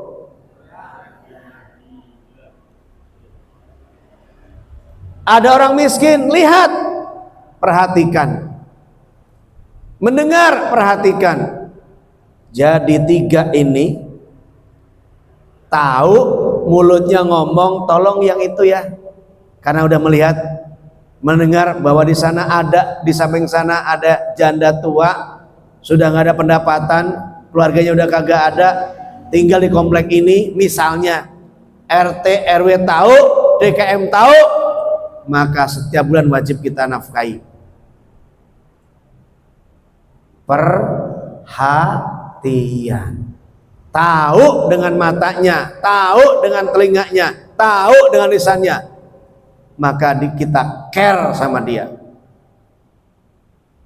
Ada orang miskin, lihat, perhatikan. Mendengar, perhatikan. Jadi tiga ini, tahu mulutnya ngomong, tolong yang itu ya, karena udah melihat, mendengar bahwa di sana ada, di samping sana ada janda tua, sudah nggak ada pendapatan, keluarganya udah kagak ada, tinggal di komplek ini, misalnya RT RW tahu, DKM tahu, maka setiap bulan wajib kita nafkahi. Perhatian. Tahu dengan matanya, tahu dengan telinganya, tahu dengan lisannya, maka kita care sama dia.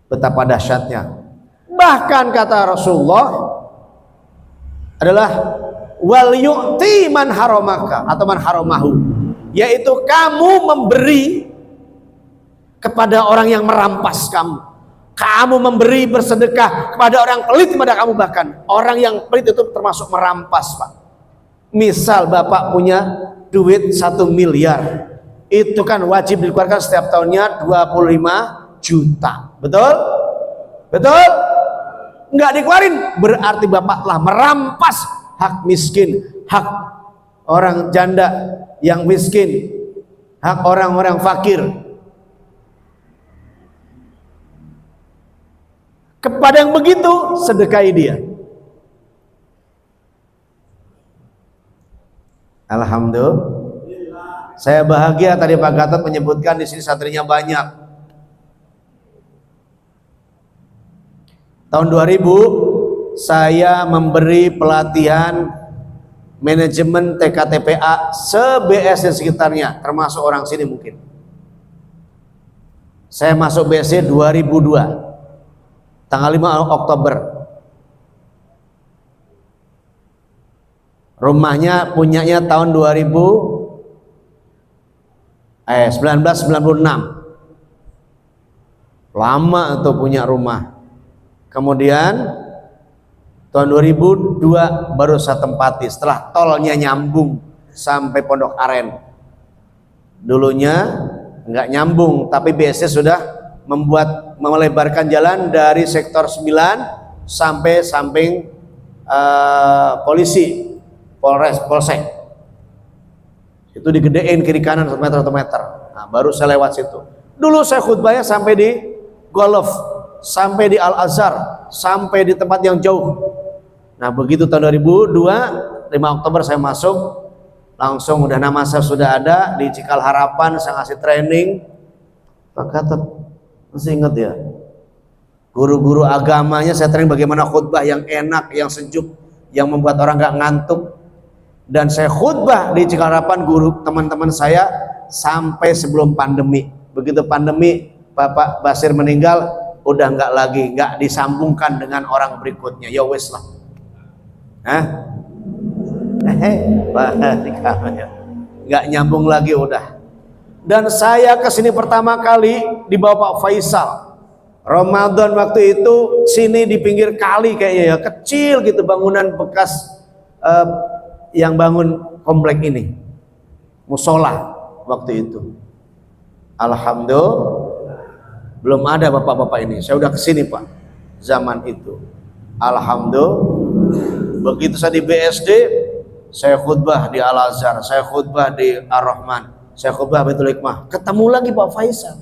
Betapa dahsyatnya. Bahkan kata Rasulullah adalah wal yu'ti man haramaka atau man haramahu, yaitu kamu memberi kepada orang yang merampas kamu. Kamu memberi bersedekah kepada orang pelit kepada kamu, bahkan orang yang pelit itu termasuk merampas, Pak. Misal Bapak punya duit 1 miliar, itu kan wajib dikeluarkan setiap tahunnya 25 juta. Betul? Betul? Enggak dikeluarin, berarti Bapak telah merampas hak miskin, hak orang janda yang miskin, hak orang-orang fakir. Kepada yang begitu, sedekahi dia. Alhamdulillah. Saya bahagia tadi Pak Gatot menyebutkan di sini santrinya banyak. Tahun 2000 saya memberi pelatihan manajemen TKTPA se-BSD sekitarnya, termasuk orang sini mungkin. Saya masuk BSD 2002. Tanggal 5 Oktober. Rumahnya punyanya tahun 1996. Lama tuh punya rumah. Kemudian tahun 2002 baru saya tempati setelah tolnya nyambung sampai Pondok Aren. Dulunya nggak nyambung, tapi BSD sudah melebarkan jalan dari sektor 9 sampai samping polisi, polsek. Itu digedein kiri kanan 1 meter 1 meter. Nah, baru saya lewat situ. Dulu saya khutbahnya sampai di Golf, sampai di Al Azhar, sampai di tempat yang jauh. Nah, begitu tahun 2002 5 Oktober saya masuk, langsung udah nama saya sudah ada di Cikal Harapan. Saya ngasih training. Pak Gatot masih ingat ya, guru-guru agamanya saya training bagaimana khutbah yang enak, yang sejuk, yang membuat orang gak ngantuk. Dan saya khutbah di Cikal Harapan guru teman-teman saya sampai sebelum pandemi. Begitu pandemi Bapak Basir meninggal, udah nggak lagi, nggak disambungkan dengan orang berikutnya. Ya wes lah. Nggak nyambung lagi udah. Dan saya kesini pertama kali di bawah Pak Faisal. Ramadan waktu itu sini di pinggir kali kayaknya ya, kecil gitu bangunan bekas yang bangun komplek ini, musola waktu itu. Alhamdulillah belum ada bapak-bapak ini. Saya udah kesini Pak zaman itu. Alhamdulillah begitu saya di BSD, saya khutbah di Al Azhar, saya khutbah di Ar Rahman, saya khutbah Baitul Hikmah, ketemu lagi Pak Faisal.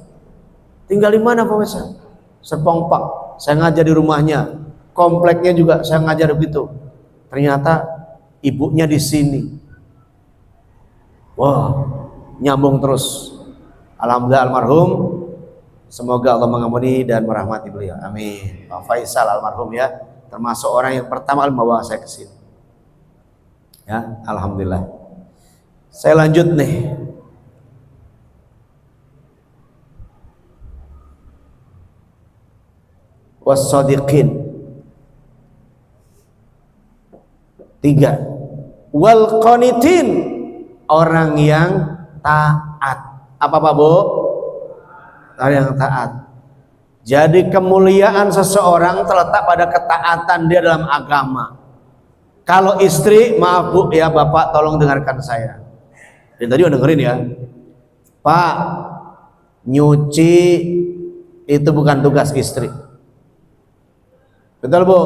Tinggal di mana Pak Faisal? Serpongpak. Saya ngajar di rumahnya, kompleknya juga saya ngajar begitu. Ternyata ibunya di sini. Wah, nyambung terus. Alhamdulillah almarhum. Semoga Allah mengampuni dan merahmati beliau. Amin. Pak Faisal almarhum ya, termasuk orang yang pertama kali membawa saya ke sini. Ya, alhamdulillah. Saya lanjut nih. Was-sadiqin. 3. Wal qanitin, orang yang taat. Apa Pak Bu? Orang yang taat. Jadi kemuliaan seseorang terletak pada ketaatan dia dalam agama. Kalau istri, maaf Bu ya Bapak, tolong dengarkan saya. Dan tadi udah dengerin ya. Pak, nyuci itu bukan tugas istri. Betul Bu?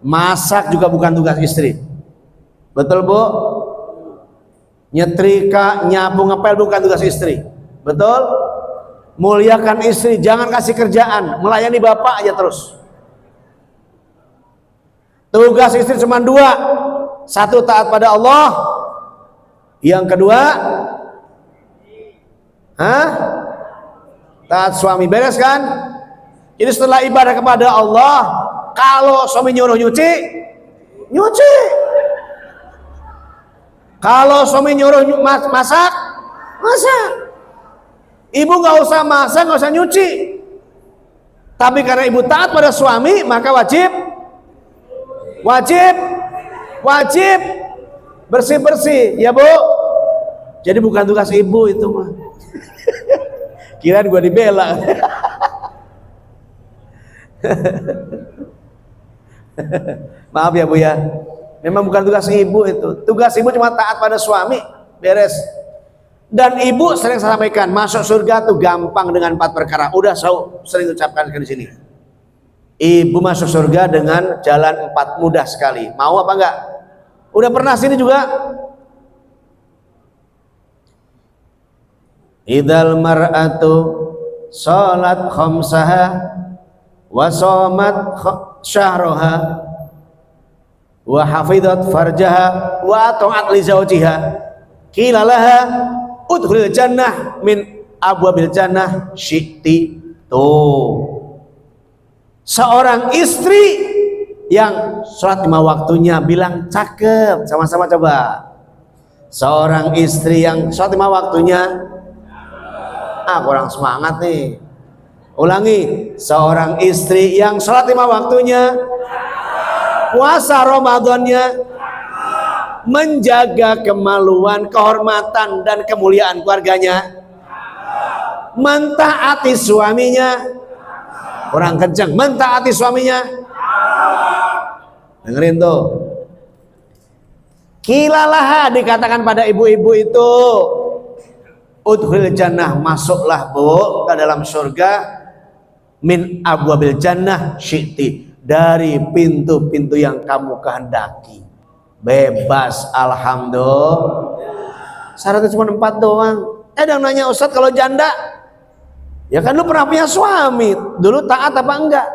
Masak juga bukan tugas istri. Betul Bu? Nyetrika, nyapu, ngepel bukan tugas istri. Betul? Muliakan istri, jangan kasih kerjaan, melayani bapak aja terus. Tugas istri cuma 2. 1 taat pada Allah. Yang kedua, taat suami. Beres kan? Jadi setelah ibadah kepada Allah, kalau suami nyuruh nyuci, nyuci. Kalau suami nyuruh masak, masak. Ibu nggak usah masak, nggak usah nyuci. Tapi karena ibu taat pada suami, maka wajib bersih-bersih, ya Bu. Jadi bukan tugas ibu itu mah. Kirain gua dibela. Maaf ya Bu ya, memang bukan tugas ibu itu. Tugas ibu cuma taat pada suami, beres. Dan ibu sering saya sampaikan, masuk surga tuh gampang dengan 4 perkara. Udah sering ucapkan di sini. Ibu masuk surga dengan jalan 4 mudah sekali. Mau apa enggak? Udah pernah sini juga? Idzal mar'atu shalat khamsaha wa shamat syahraha wa hafizat farjaha wa ata'at li zawjiha qila laha udkhulil jannah min abwabil jannah syi'ti. Tuh, seorang istri yang sholat 5 waktunya, bilang cakep, sama-sama coba. Seorang istri yang sholat 5 waktunya, kurang semangat nih. Ulangi, seorang istri yang sholat 5 waktunya, puasa Ramadannya, menjaga kemaluan, kehormatan dan kemuliaan keluarganya, mentaati suaminya, kurang kencang, mentaati suaminya. Dengerin tuh. Kilalaha, dikatakan pada ibu-ibu itu, udkhulil jannah, masuklah Bu ke dalam surga, min abwabil jannah syi'ti, dari pintu-pintu yang kamu kehendaki. Bebas, alhamdulillah. Syaratnya cuma 4 doang. Ada yang nanya, Ustadz kalau janda, ya kan lu pernah punya suami, dulu taat apa enggak?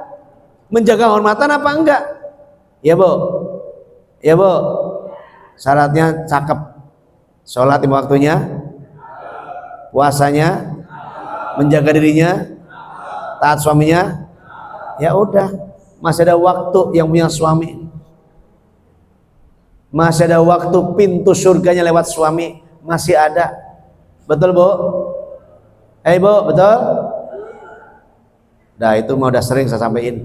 Menjaga kehormatan apa enggak? Ya Bu, ya Bu. Syaratnya cakep. Sholat 5 waktunya, puasanya, menjaga dirinya, taat suaminya. Ya udah, masih ada waktu yang punya suami. Masih ada waktu, pintu surganya lewat suami masih ada. Betul Bu? Bu, betul? Nah itu mau udah sering saya sampaikan.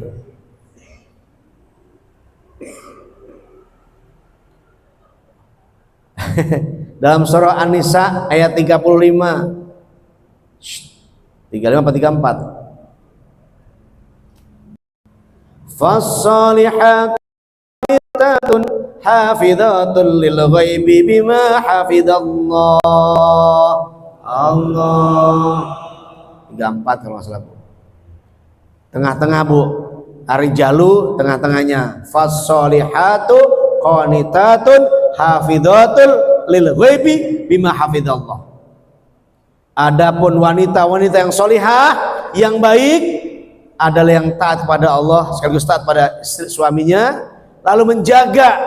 Dalam surah An-Nisa ayat 35. 35 apa 34? Fas-salihatu qanitatun hafizatun lil ghaibi bima hafizallah. Allah 34 kalau nggak salah, Bu. Tengah-tengah, Bu. Ar-rijalu tengah-tengahnya. Fas-salihatu qanitatun hafizatun lil ghaibi bima hafizallah. Adapun wanita-wanita yang solihah, yang baik adalah yang taat pada Allah sekaligus taat pada istri suaminya, lalu menjaga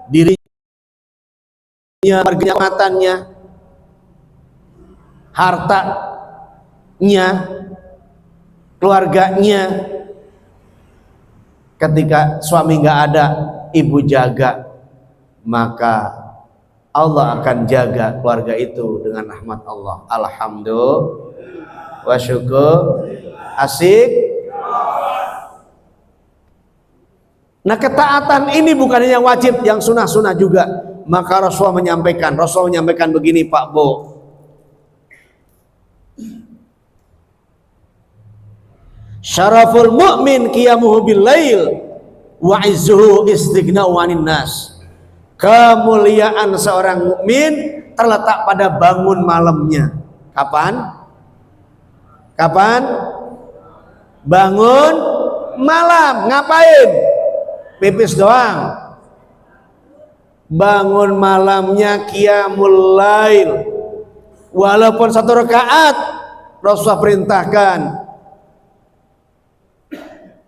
dirinya, kenyamatannya, hartanya, keluarganya. Ketika suami nggak ada, ibu jaga, maka Allah akan jaga keluarga itu dengan rahmat Allah. Alhamdulillah wa syukur. Asik. Nah, ketaatan ini bukan hanya wajib, yang sunnah-sunnah juga. Maka Rasulullah menyampaikan begini, Pak Bo. Syaraful mu'min qiyamuhu bil lail wa izzuhu istighna'u 'anil nas. Kemuliaan seorang mukmin terletak pada bangun malamnya. Kapan? Bangun malam. Ngapain? Pipis doang. Bangun malamnya qiyamul lail. Walaupun 1 rakaat, Rasulullah perintahkan,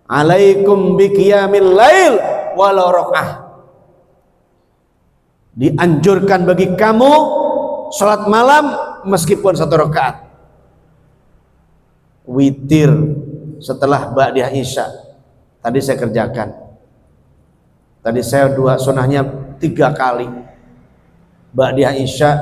alaikum biqiyamil lail walau rakaah. Dianjurkan bagi kamu salat malam meskipun 1 rakaat. Witir setelah ba'diyah isya. Tadi saya kerjakan. Tadi saya sunnahnya 3 kali. Ba'diyah isya,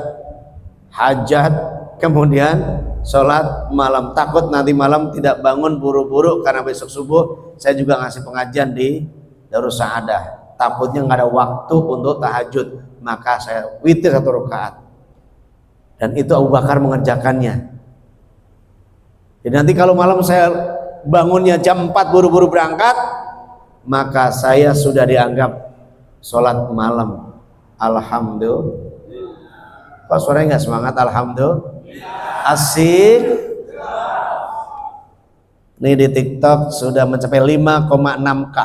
hajat, kemudian salat malam. Takut nanti malam tidak bangun buru-buru karena besok subuh saya juga ngasih pengajian di Darus Sa'adah. Takutnya nggak ada waktu untuk tahajud, maka saya witir 1 rakaat. Dan itu Abu Bakar mengerjakannya. Jadi nanti kalau malam saya bangunnya jam 4 buru-buru berangkat, maka saya sudah dianggap sholat malam. Alhamdulillah. Kok suaranya nggak semangat? Alhamdulillah. Asik. Ini di TikTok sudah mencapai 5,6K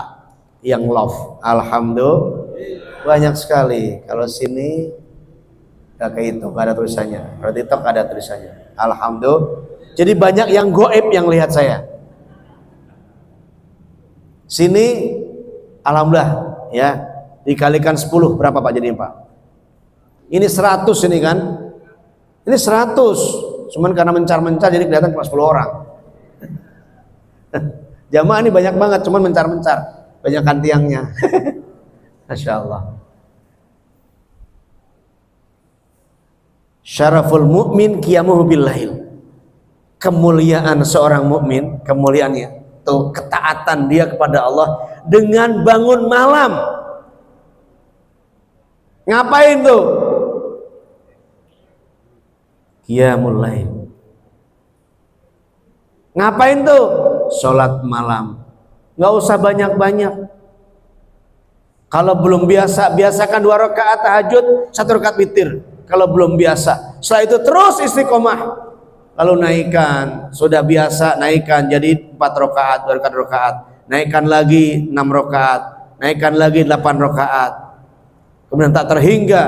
yang love. Alhamdulillah. Banyak sekali. Kalau sini gak kayak itu, gak ada tulisannya. Kalau TikTok ada tulisannya. Alhamdulillah. Jadi banyak yang goib yang lihat saya. Sini alhamdulillah ya, dikalikan 10 berapa Pak jadinya Pak? Ini 100 ini kan? Ini 100. Cuman karena mencar-mencar jadi kelihatan cuma 10 orang. Jamaah ini banyak banget, cuman mencar-mencar. Banyakan tiangnya. Masya Allah. Syaraful mu'min qiyamuhu bil lail. Kemuliaan seorang mukmin, kemuliaannya tuh ketaatan dia kepada Allah dengan bangun malam. Ngapain tuh? Qiyamul lail. Ngapain tuh? Salat malam. Nggak usah banyak-banyak. Kalau belum biasa, biasakan 2 rakaat tahajud, 1 rakaat witir. Kalau belum biasa, setelah itu terus istiqomah. Lalu naikkan, sudah biasa naikkan jadi 4 rakaat, 2 rakaat, naikkan lagi 6 rakaat, naikkan lagi 8 rakaat. Kemudian tak terhingga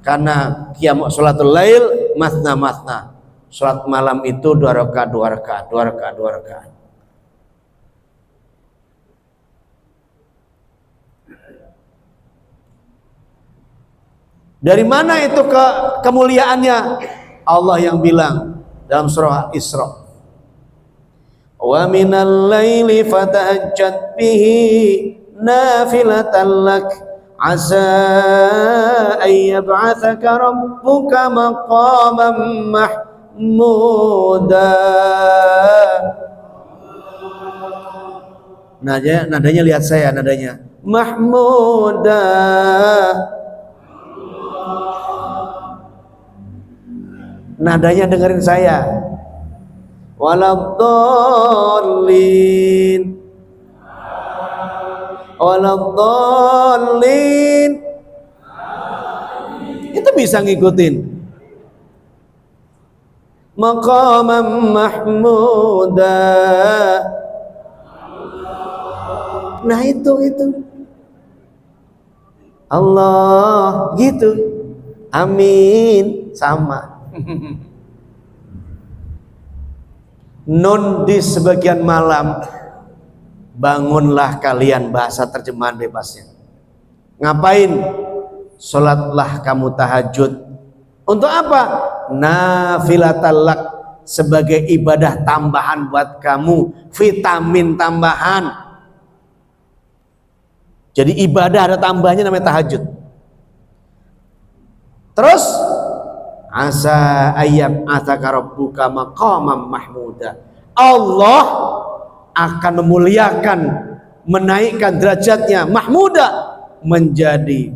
karena qiyam salatul lail masna. Salat malam itu 2 rakaat, 2 rakaat, 2 rakaat, 2 rakaat. Dari mana itu kemuliaannya? Allah yang bilang dalam surah Isra, wa minal laili fatahajjat bihi nafilatan lak asa an yab'atsaka rabbuka maqaman mahmuda. Nadanya lihat saya, nadanya mahmuda. Nadanya dengerin saya. Waladhdallin. waladdallin. Itu bisa ngikutin. Maqamam mahmuda. Nah itu Allah gitu. Amin sama. Nun di sebagian malam bangunlah kalian, bahasa terjemahan bebasnya. Ngapain? Sholatlah kamu tahajud. Untuk apa? Nafilatallak, sebagai ibadah tambahan buat kamu, vitamin tambahan. Jadi ibadah ada tambahnya namanya tahajud. Terus asa ayat ataka rabbuka maqamam mahmuda. Allah akan memuliakan, menaikkan derajatnya mahmuda menjadi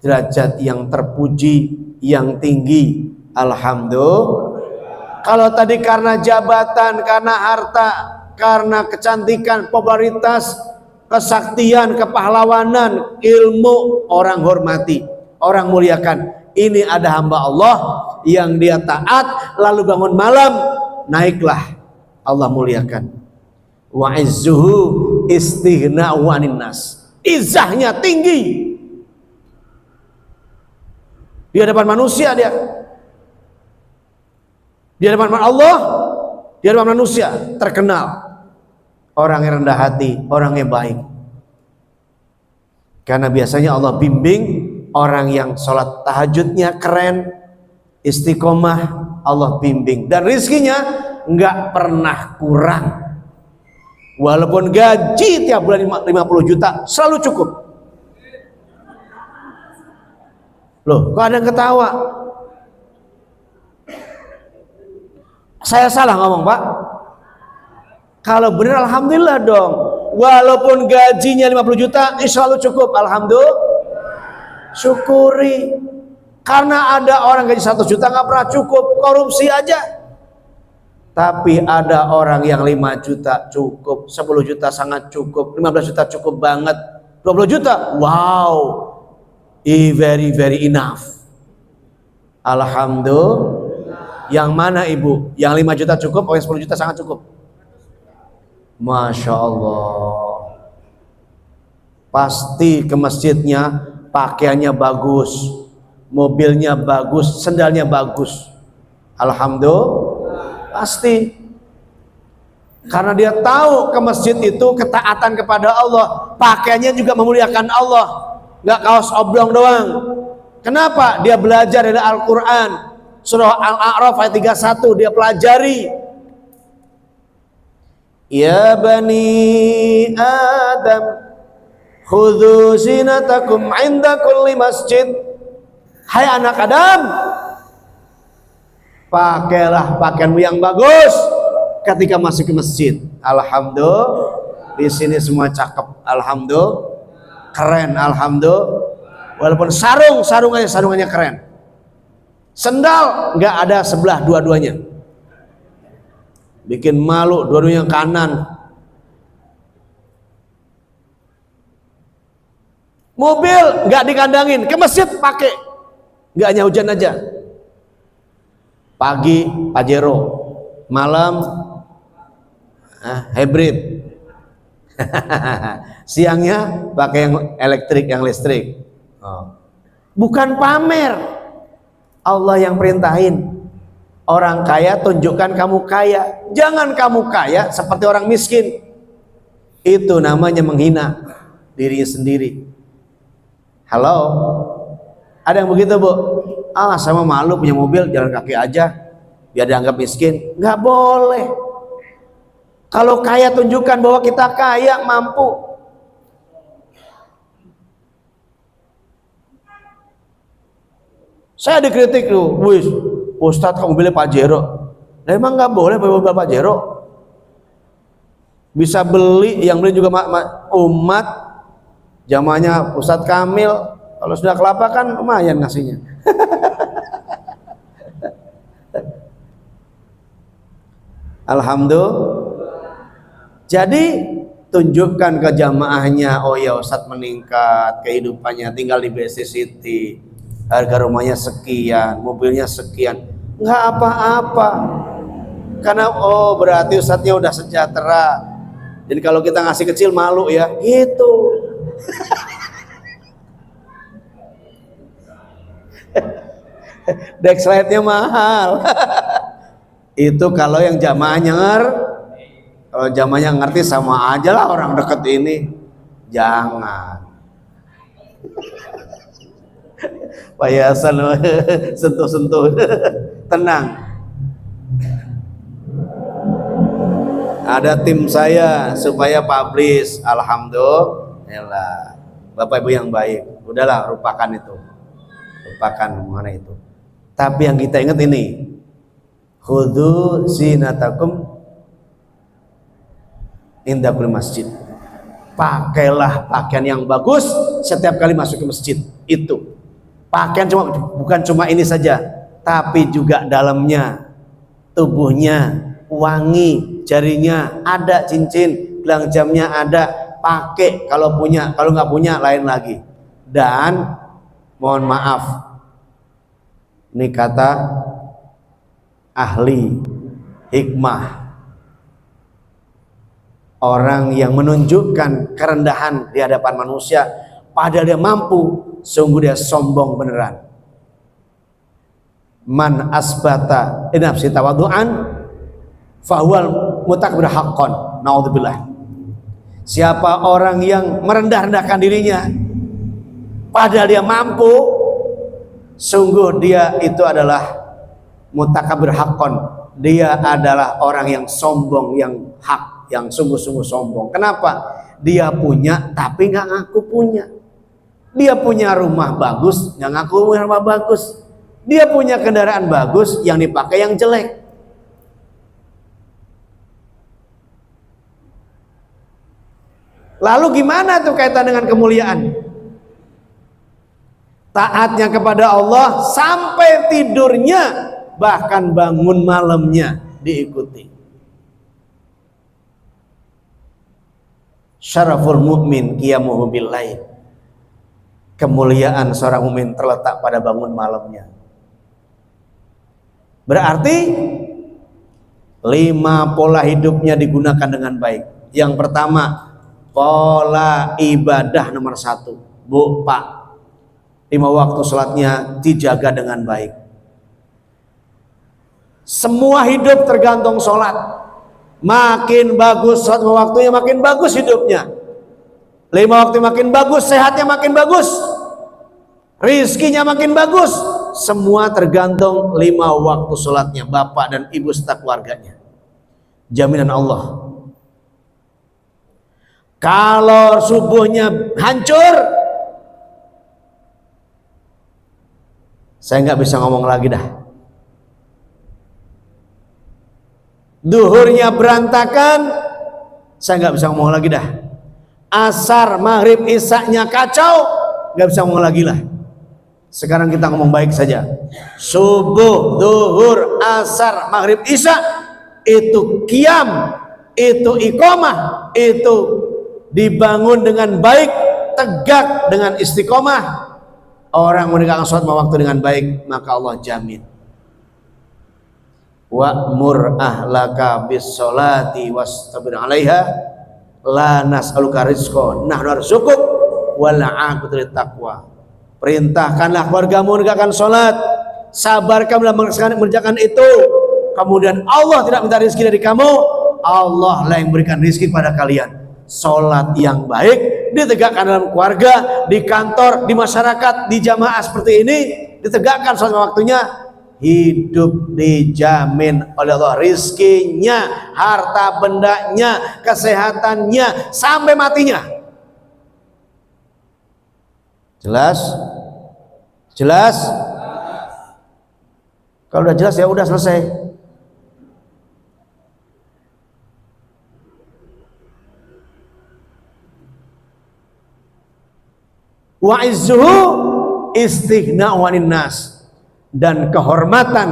derajat yang terpuji, yang tinggi. Alhamdulillah. Kalau tadi karena jabatan, karena harta, karena kecantikan, popularitas, kesaktian, kepahlawanan, ilmu, orang hormati, orang muliakan. Ini ada hamba Allah yang dia taat, lalu bangun malam, naiklah, Allah muliakan. Wa izzuhu istighna'u 'anin nas. Izahnya tinggi di hadapan manusia, dia di hadapan Allah, di hadapan manusia terkenal orang yang rendah hati, orang yang baik. Karena biasanya Allah bimbing orang yang sholat tahajudnya keren, istiqomah, Allah bimbing, dan rizkinya nggak pernah kurang. Walaupun gaji tiap bulan 50 juta selalu cukup. Loh, kok ada yang ketawa? Saya salah ngomong, Pak? Kalau benar alhamdulillah dong. Walaupun gajinya 50 juta selalu cukup, alhamdulillah. Syukuri. Karena ada orang gaji 100 juta nggak pernah cukup, korupsi aja. Tapi ada orang yang 5 juta cukup, 10 juta sangat cukup, 15 juta cukup banget, 20 juta, wow, very very enough. Alhamdulillah. Yang mana ibu? Yang 5 juta cukup, atau yang 10 juta sangat cukup? Masya Allah. Pasti ke masjidnya pakaiannya bagus, mobilnya bagus, sendalnya bagus. Alhamdulillah. Pasti. Karena dia tahu ke masjid itu ketaatan kepada Allah, pakaiannya juga memuliakan Allah, nggak kaos oblong doang. Kenapa? Dia belajar dari Al-Quran, surah Al-A'raf ayat 31, dia pelajari. Ya bani Adam, khudhu zinatakum inda kulli masjid. Hai anak Adam, pakailah pakaianmu yang bagus ketika masuk ke masjid. Alhamdulillah. Di sini semua cakep. Alhamdulillah. Keren. Alhamdulillah. Walaupun sarungannya keren. Sendal nggak ada sebelah dua-duanya. Bikin malu dua-duanya kanan. Mobil nggak dikandangin, ke masjid pakai. Nggak hanya hujan aja. Pagi Pajero, malam hybrid. Siangnya pakai yang elektrik, yang listrik. Bukan pamer. Allah yang perintahin. Orang kaya tunjukkan kamu kaya. Jangan kamu kaya seperti orang miskin. Itu namanya menghina dirinya sendiri. Halo, ada yang begitu bu? Sama malu punya mobil jalan kaki aja biar dianggap miskin. Nggak boleh. Kalau kaya tunjukkan bahwa kita kaya, mampu. Saya dikritik tuh, wis, Ustadz kamu pilih Pajero. Nah, emang nggak boleh pilih Pajero? Bisa beli, yang beli juga umat. Zamannya Ustadz Kamil, kalau sudah kelapa kan lumayan ngasihnya. Alhamdulillah. Jadi tunjukkan ke jamaahnya, oh ya Ustadz meningkat kehidupannya, tinggal di BC City, harga rumahnya sekian, mobilnya sekian. Nggak apa-apa, karena oh berarti Ustadznya udah sejahtera. Jadi kalau kita ngasih kecil malu ya, gitu. Dexlite-nya mahal. Itu kalau yang jamaahnya kalau jamaahnya ngerti sama aja lah orang deket ini. Jangan. Pak Yasan sentuh-sentuh. Tenang. Ada tim saya supaya publish. Alhamdulillah. Bapak Ibu yang baik. Udahlah, lupakan itu. Lupakan mengenai itu. Tapi yang kita ingat ini, khudhu zinatakum inda kulli masjid. Pakailah pakaian yang bagus setiap kali masuk ke masjid. Itu pakaian bukan cuma ini saja, tapi juga dalamnya, tubuhnya wangi, jarinya ada cincin, gelang jamnya ada, pakai kalau punya, kalau nggak punya lain lagi. Dan mohon maaf, ini kata ahli hikmah, orang yang menunjukkan kerendahan di hadapan manusia padahal dia mampu, sungguh dia sombong beneran. Man asbata nafsi tawadu'an fahuwal mutakbir haqqan, naudzubillah. Siapa orang yang merendah-rendahkan dirinya padahal dia mampu, sungguh dia itu adalah mutakabir haqqan. Dia adalah orang yang sombong, yang hak, yang sungguh-sungguh sombong. Kenapa? Dia punya tapi nggak ngaku punya. Dia punya rumah bagus, nggak ngaku punya rumah bagus. Dia punya kendaraan bagus, yang dipakai yang jelek. Lalu gimana tuh kaitan dengan kemuliaan? Taatnya kepada Allah sampai tidurnya, bahkan bangun malamnya diikuti. Syaraful mu'min qiyamuhu bil lail. Kemuliaan seorang mukmin terletak pada bangun malamnya. Berarti 5 pola hidupnya digunakan dengan baik. Yang pertama, pola ibadah nomor 1. Bu, Pak, 5 waktu sholatnya dijaga dengan baik. Semua hidup tergantung sholat. Makin bagus sholat waktunya, makin bagus hidupnya. 5 waktu makin bagus, sehatnya makin bagus, rizkinya makin bagus. Semua tergantung 5 waktu sholatnya, bapak dan ibu serta keluarganya. Jaminan Allah. Kalau subuhnya hancur, saya nggak bisa ngomong lagi dah. Duhurnya berantakan, saya nggak bisa ngomong lagi dah. Asar, maghrib, isya-nya kacau, nggak bisa ngomong lagi lah. Sekarang kita ngomong baik saja. Subuh, duhur, asar, maghrib, isya, itu qiyam, itu iqamah, itu dibangun dengan baik, tegak dengan istiqomah. Orang menegakkan sholat waktu dengan baik, maka Allah jamin. Wa'mur ahlaka bis sholati wastabir 'alaiha la nas'aluka rizqan nahnu narzuquk wal 'aqibatu littaqwa. Perintahkanlah keluargamu menegakkan sholat, sabarkan dalam mengerjakan itu, kemudian Allah tidak minta rezeki dari kamu, Allah lah yang berikan rezeki pada kalian. Sholat yang baik ditegakkan dalam keluarga, di kantor, di masyarakat, di jamaah seperti ini, ditegakkan sholat waktunya, hidup dijamin oleh Allah, rizkinya, harta bendanya, kesehatannya sampai matinya. Jelas? Jelas? Kalau udah jelas ya udah selesai. Wa izzuhu istighna'u 'anil nas, dan kehormatan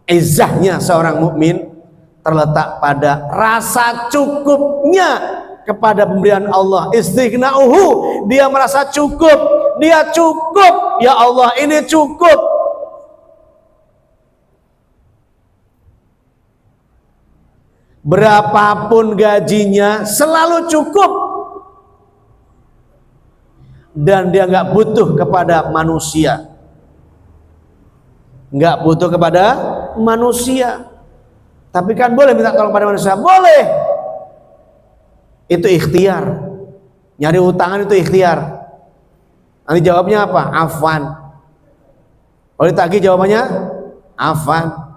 izzahnya seorang mukmin terletak pada rasa cukupnya kepada pemberian Allah. Istighna'uhu, dia merasa cukup, dia cukup, ya Allah ini cukup. Berapapun gajinya selalu cukup, dan dia nggak butuh kepada manusia, nggak butuh kepada manusia. Tapi kan boleh minta tolong pada manusia, boleh. Itu ikhtiar. Nyari utangan itu ikhtiar. Nanti jawabnya apa? Afwan. Kalau ditagih jawabannya afwan.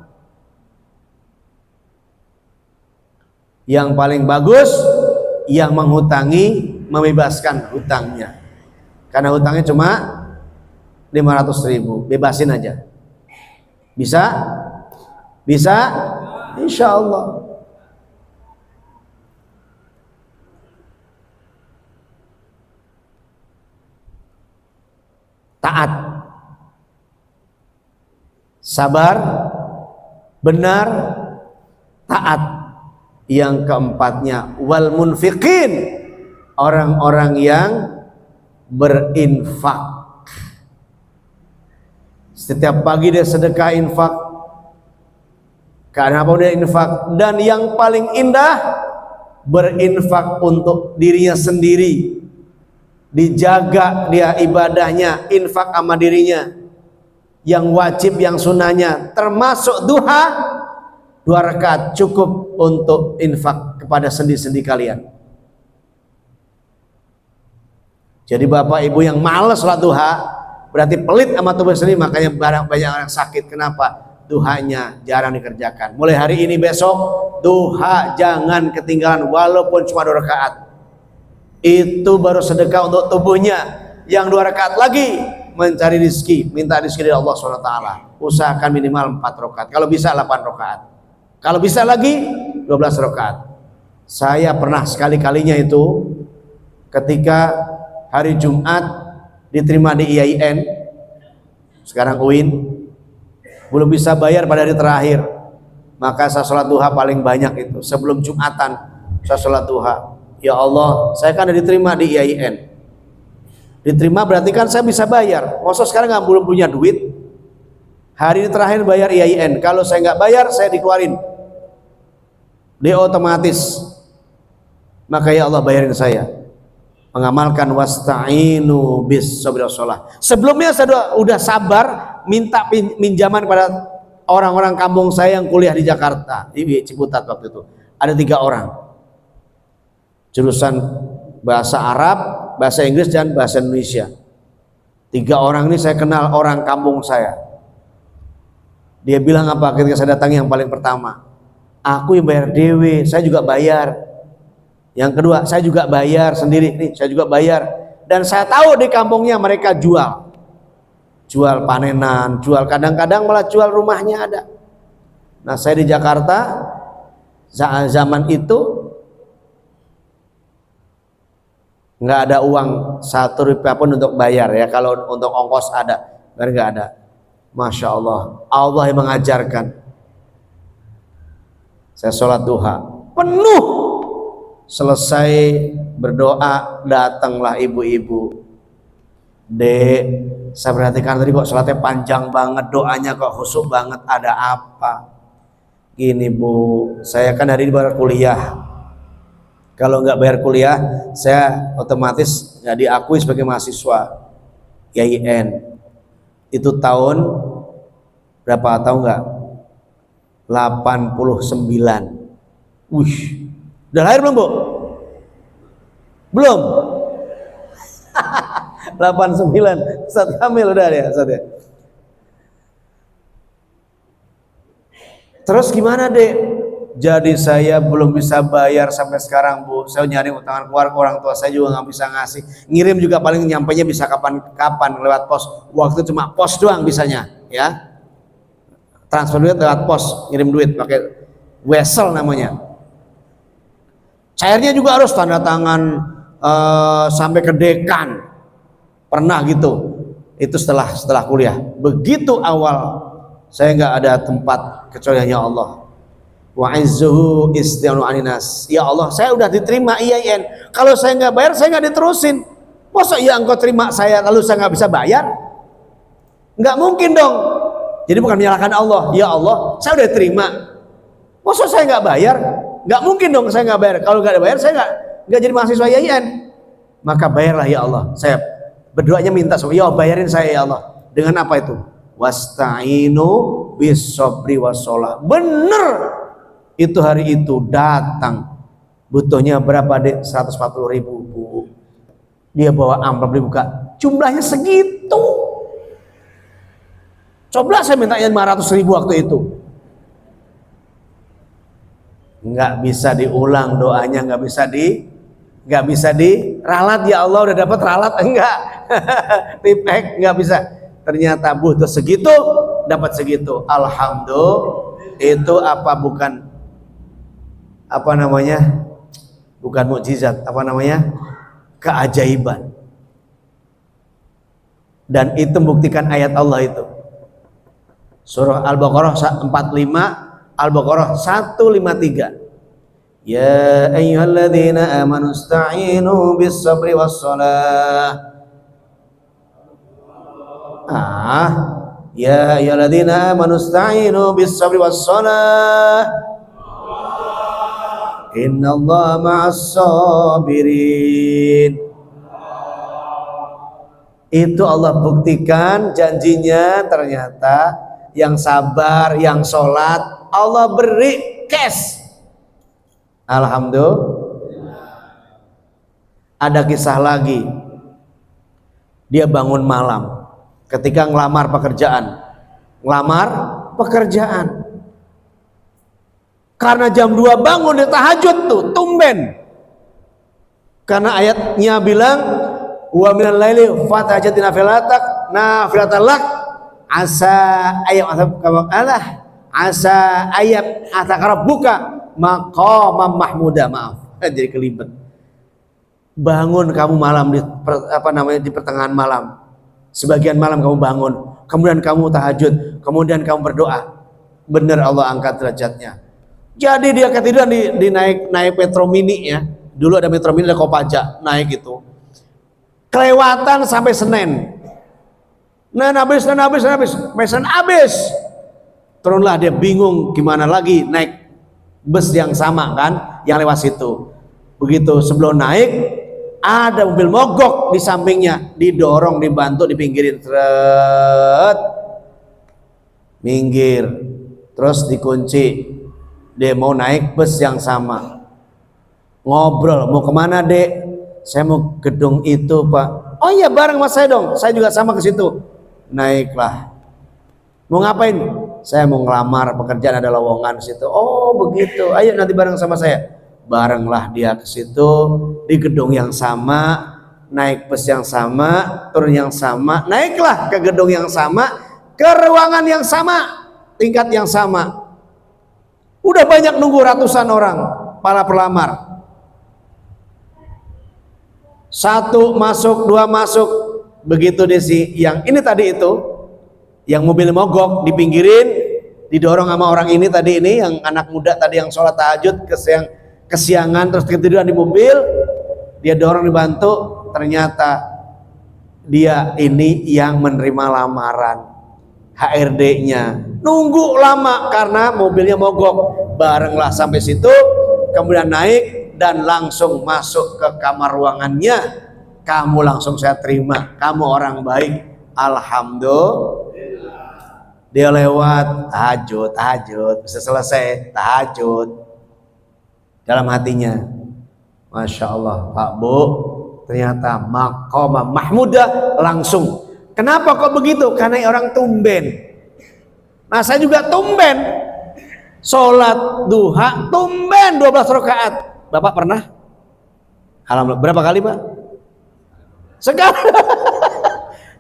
Yang paling bagus yang menghutangi membebaskan hutangnya. Karena hutangnya cuma 500.000, bebasin aja. Bisa? Bisa? Insya Allah. Taat, sabar, benar, taat. Yang keempatnya wal munfiqin, orang-orang yang berinfak. Setiap pagi dia sedekah infak. Karena apa dia infak? Dan yang paling indah, berinfak untuk dirinya sendiri. Dijaga dia ibadahnya, infak sama dirinya. Yang wajib, yang sunnahnya, termasuk duha, 2 rakaat cukup untuk infak kepada sendi-sendi kalian. Jadi bapak ibu yang malas sholat duha, berarti pelit sama tubuh sendiri, makanya banyak orang sakit. Kenapa? Duhanya jarang dikerjakan. Mulai hari ini besok, duha jangan ketinggalan walaupun cuma 2 rakaat. Itu baru sedekah untuk tubuhnya. Yang 2 rakaat lagi mencari rezeki, minta rezeki dari Allah SWT. Usahakan minimal 4 rakaat, kalau bisa 8 rakaat. Kalau bisa lagi 12 rakaat. Saya pernah sekali-kalinya itu ketika hari Jumat diterima di IAIN, sekarang UIN, belum bisa bayar pada hari terakhir, maka saya sholat duha paling banyak itu. Sebelum Jumatan saya sholat duha. Ya Allah, saya kan udah diterima di IAIN. Diterima berarti kan saya bisa bayar. Masa sekarang belum punya duit? Hari ini terakhir bayar IAIN. Kalau saya nggak bayar, saya dikeluarin. Dia otomatis. Maka ya Allah bayarin saya. Mengamalkan wasta'inu bis sabri wassalah. Sebelumnya saya udah sabar minta pinjaman pada orang-orang kampung saya yang kuliah di Jakarta, di Ciputat waktu itu. Ada 3 orang. Jurusan bahasa Arab, bahasa Inggris dan bahasa Indonesia. 3 orang ini saya kenal orang kampung saya. Dia bilang apa ketika saya datangi yang paling pertama? Aku yang bayar dewe, saya juga bayar. Yang kedua, saya juga bayar sendiri nih, saya juga bayar. Dan saya tahu di kampungnya mereka jual panenan, jual, kadang-kadang malah jual rumahnya ada. Nah saya di Jakarta zaman itu nggak ada uang 1 rupiah pun untuk bayar ya. Kalau untuk ongkos ada, nggak ada. Masya Allah, Allah yang mengajarkan. Saya sholat duha penuh, selesai berdoa datanglah ibu-ibu. Dek, saya perhatikan tadi kok sholatnya panjang banget, doanya kok khusyuk banget, ada apa? Gini Bu, saya kan hari ini baru kuliah. Kalau nggak bayar kuliah, saya otomatis nggak diakui sebagai mahasiswa IAIN. Itu tahun berapa, tahu nggak? 89. Wih, udah lahir belum Bu? Belum. 89, Ustaz Kamil udah ya Ustaz ya. Terus gimana Dek? Jadi saya belum bisa bayar sampai sekarang Bu. Saya nyari utangan keluar, orang tua saya juga nggak bisa ngasih. Ngirim juga paling nyampainya bisa kapan-kapan lewat pos. Waktu cuma pos doang bisanya ya. Transfer duit lewat pos, ngirim duit pakai wesel namanya. Cairnya juga harus tanda tangan sampai ke dekan. Pernah gitu. Itu setelah kuliah. Begitu awal saya nggak ada tempat kecuali hanya Allah. wa izzuhu isti'anu aninas. Ya Allah, saya udah diterima IAIN. Kalau saya nggak bayar, saya nggak diterusin. Masa ya engkau terima saya kalau saya nggak bisa bayar? Nggak mungkin dong. Jadi bukan menyalahkan Allah. Ya Allah, saya udah terima. Masa saya nggak bayar? Nggak mungkin dong saya nggak bayar. Kalau nggak bayar, saya nggak jadi mahasiswa IAIN. Maka bayarlah ya Allah. Saya berdoanya minta sama ya Allah, bayarin saya ya Allah. Dengan apa itu? Wasta'inu bis sabri wassalah. Bener. Itu hari itu datang, butuhnya berapa dek? 140.000 Bu. Dia bawa amplop dibuka, jumlahnya segitu. Coba saya minta 500.000 waktu itu. Nggak bisa diulang doanya, nggak bisa diralat. Ya Allah udah dapat ralat enggak? Tipek nggak bisa. Ternyata butuh segitu, dapat segitu. Alhamdulillah. Itu bukan mukjizat, keajaiban. Dan itu membuktikan ayat Allah itu. Surah Al-Baqarah 45, Al-Baqarah 153. Ya ayyuhalladzina amanu ista'inu bis sabri was shalah. Ya ayyuhalladzina amanu ista'inu bis sabri was shalah. Innallaha ma'as sabirin. Itu Allah buktikan janjinya, ternyata yang sabar, yang sholat Allah beri cash. Alhamdulillah. Ada kisah lagi. Dia bangun malam ketika ngelamar pekerjaan. Karena jam 2 bangun dia tahajud tuh, tumben. Karena ayatnya bilang wa minal laili fatahajat nafilatan lak asa ayat atakarabbuka maqamam mahmuda. Maaf, jadi kelibet. Bangun kamu malam di pertengahan malam. Sebagian malam kamu bangun, kemudian kamu tahajud, kemudian kamu berdoa. Benar Allah angkat derajatnya. Jadi dia ketiduran di naik Metro Mini ya. Dulu ada Metro Mini, ada Kopaja, naik itu. Kelewatan sampai Senen. Habis. Turunlah dia bingung gimana lagi naik bus yang sama kan, yang lewat situ. Begitu sebelum naik ada mobil mogok di sampingnya, didorong, dibantu, dipinggirin, minggir, terus dikunci. Dia mau naik bus yang sama, ngobrol, mau kemana dek? Saya mau gedung itu pak. Oh iya bareng mas saya dong, saya juga sama ke situ. Naiklah. Mau ngapain? Saya mau ngelamar pekerjaan, ada lowongan situ. Oh begitu, ayo nanti bareng sama saya. Barenglah dia ke situ, di gedung yang sama, naik bus yang sama, turun yang sama, naiklah ke gedung yang sama, ke ruangan yang sama, tingkat yang sama. Udah banyak nunggu ratusan orang, para pelamar. 1 masuk, 2 masuk, begitu Desi. Yang ini tadi itu, yang mobil mogok dipinggirin, didorong sama orang ini tadi ini, yang anak muda tadi yang sholat tahajud kesiangan terus ketiduran di mobil, dia dorong dibantu, ternyata dia ini yang menerima lamaran. HRD-nya nunggu lama karena mobilnya mogok. Barenglah sampai situ, kemudian naik dan langsung masuk ke kamar ruangannya. Kamu langsung saya terima, kamu orang baik. Alhamdulillah. Dia lewat tahajud bisa selesai tahajud. Dalam hatinya, Masya Allah Pak Bu, ternyata maqamah mahmuda langsung. Kenapa kok begitu? Karena orang tumben. Nah saya juga tumben. Sholat duha tumben 12 rakaat. Bapak pernah? Alhamdulillah. Berapa kali Pak? Sekali.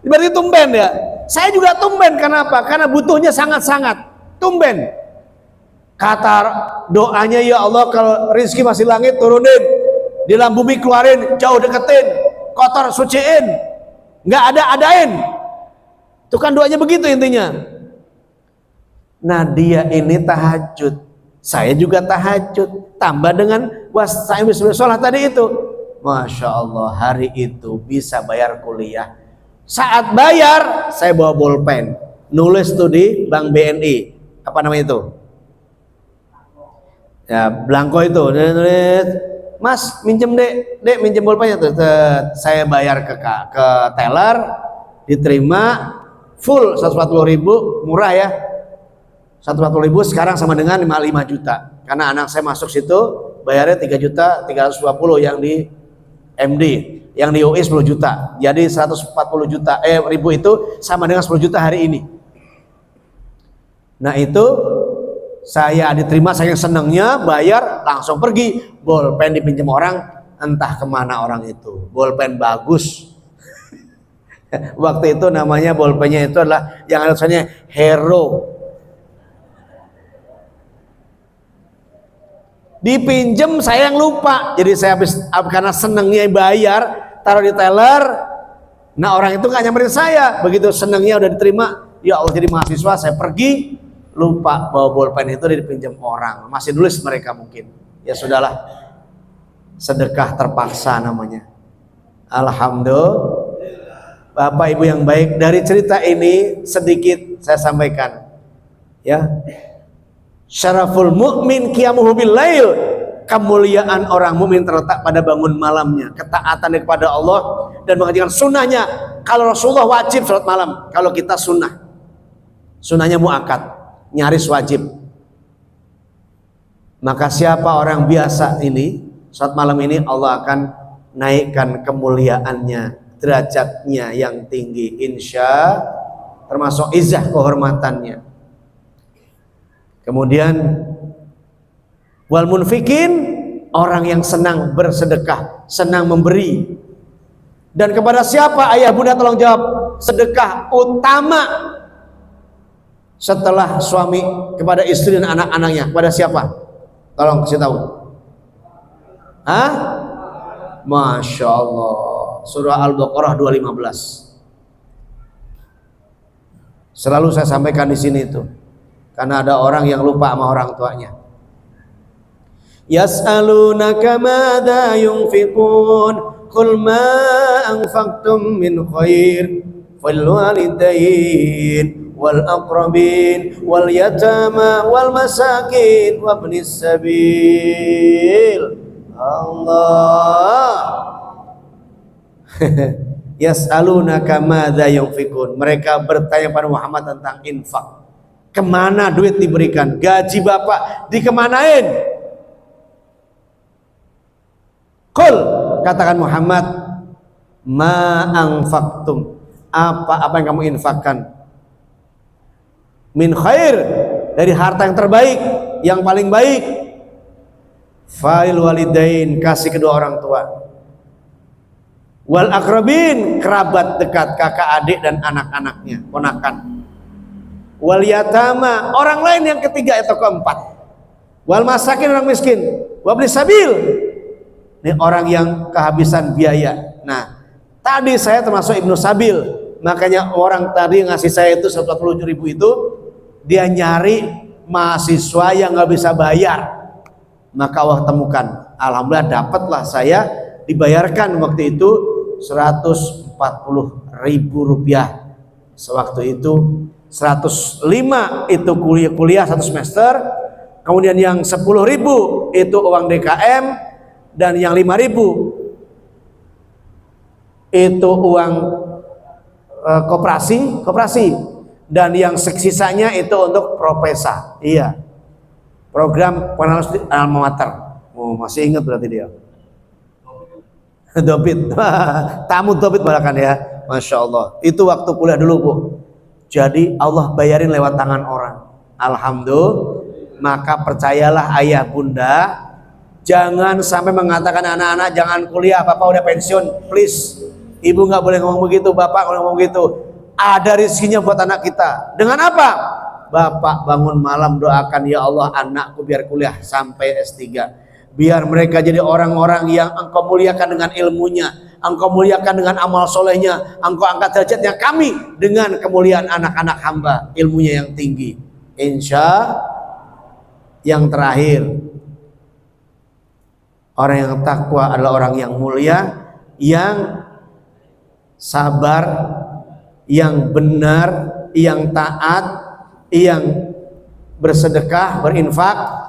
Berarti tumben ya. Saya juga tumben. Kenapa? Karena butuhnya sangat-sangat. Tumben. Kata doanya, ya Allah kalau rezeki masih langit turunin, di dalam bumi keluarin, jauh deketin, kotor suciin. Nggak adain. Itu kan doanya begitu intinya. Nah dia ini tahajud Saya juga tahajud, tambah dengan wasta'inu sholat tadi itu. Masya Allah, hari itu bisa bayar kuliah. Saat bayar, saya bawa bolpen, nulis tuh di Bank BNI, apa namanya itu? Ya, blanko itu, nulis, Mas minjem dek minjem bolpennya tuh. Saya bayar ke teller, diterima full 140.000, murah ya. 140.000 sekarang sama dengan 55 juta. Karena anak saya masuk situ bayarnya 3.320.000 yang di MD, yang di UI 10 juta. Jadi 140 juta ribu itu sama dengan 10 juta hari ini. Nah itu saya diterima, saya senangnya bayar langsung pergi. Bolpen dipinjam orang, entah kemana orang itu. Bolpen bagus. Waktu itu namanya bolpennya itu adalah yang ada tulisannya Hero. Dipinjem saya yang lupa, jadi saya habis karena senangnya bayar taruh di teller. Nah orang itu nggak nyamperin saya, begitu senangnya udah diterima, ya Allah jadi mahasiswa saya pergi lupa bawa bolpen itu dipinjam orang, masih nulis mereka mungkin. Ya sudahlah, sedekah terpaksa namanya. Alhamdulillah. Bapak Ibu yang baik, dari cerita ini sedikit saya sampaikan ya. Syaraful mu'min qiyamuhu bil lail, kemuliaan orang mukmin terletak pada bangun malamnya, ketaatan kepada Allah dan mengerjakan sunnahnya. Kalau Rasulullah wajib salat malam, kalau kita sunnahnya muakkad, nyaris wajib. Maka siapa orang biasa ini salat malam ini, Allah akan naikkan kemuliaannya, derajatnya yang tinggi, insya, termasuk izzah kehormatannya. Kemudian wal munfikin, orang yang senang bersedekah, senang memberi. Dan kepada siapa ayah bunda tolong jawab, sedekah utama setelah suami kepada istri dan anak-anaknya, kepada siapa? Tolong kasih tahu. Hah? Masya Allah. Surah Al-Baqarah 215. Selalu saya sampaikan di sini itu. Karena ada orang yang lupa sama orang tuanya. Yas'alunaka madza yunfiqun qul ma anfaqtum min khair fal walidain wal aqrabin wal yatama wal masakin wa ibnis sabil. Allah. Yas'alunaka madza yunfiqun, mereka bertanya pada Muhammad tentang infak. Kemana duit diberikan? Gaji bapak dikemanain? Qul, katakan Muhammad, ma anfaqtum, apa yang kamu infakkan? Min khair, dari harta yang terbaik, yang paling baik. Fa'il walidain, kasih kedua orang tua. Wal aqrabin, kerabat dekat, kakak adik dan anak-anaknya, ponakan. Wal yatama, orang lain yang ketiga atau keempat. Wal masakin, orang miskin. Wablis sabil, ini orang yang kehabisan biaya. Nah, tadi saya termasuk Ibnu Sabil, makanya orang tadi ngasih saya itu 140.000 itu, dia nyari mahasiswa yang nggak bisa bayar. Maka Allah temukan, alhamdulillah dapatlah saya, dibayarkan waktu itu 140.000 rupiah. Sewaktu itu 105 itu kuliah 1 semester, kemudian yang 10.000 itu uang DKM, dan yang 5.000 itu uang koperasi, dan yang sisanya itu untuk Propesa. Iya, program penanganan alma mater. Oh, masih ingat berarti dia. Dobit, tamu dobit barakan ya, Masya Allah. Itu waktu kuliah dulu Bu. Jadi Allah bayarin lewat tangan orang. Alhamdulillah. Maka percayalah ayah bunda, jangan sampai mengatakan anak-anak jangan kuliah, bapak udah pensiun, please. Ibu nggak boleh ngomong begitu, bapak kalau ngomong begitu. Ada rezekinya buat anak kita. Dengan apa? Bapak bangun malam doakan, ya Allah anakku biar kuliah sampai S3. Biar mereka jadi orang-orang yang engkau muliakan dengan ilmunya, engkau muliakan dengan amal solehnya, engkau angkat derajatnya kami dengan kemuliaan anak-anak hamba, ilmunya yang tinggi. Insya yang terakhir. Orang yang takwa adalah orang yang mulia, yang sabar, yang benar, yang taat, yang bersedekah, berinfak.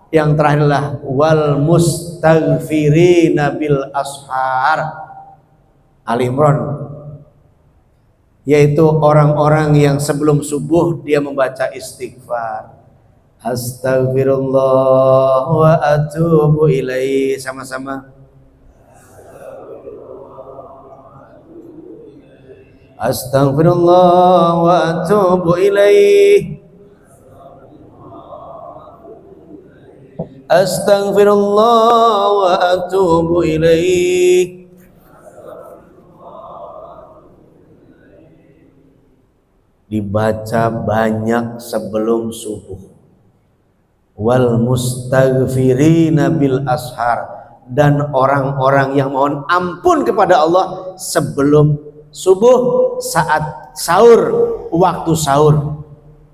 Yang terakhir adalah wal mustaghfirina bil ashar. Ali Imran, yaitu orang-orang yang sebelum subuh dia membaca istighfar. Astaghfirullah wa atubu ilaih. Sama-sama. Astaghfirullah wa atubu ilaih. Astaghfirullah wa atubu ilaih. Dibaca banyak sebelum subuh. Wal mustaghfirina bil ashar, dan orang-orang yang mohon ampun kepada Allah sebelum subuh, saat sahur, waktu sahur,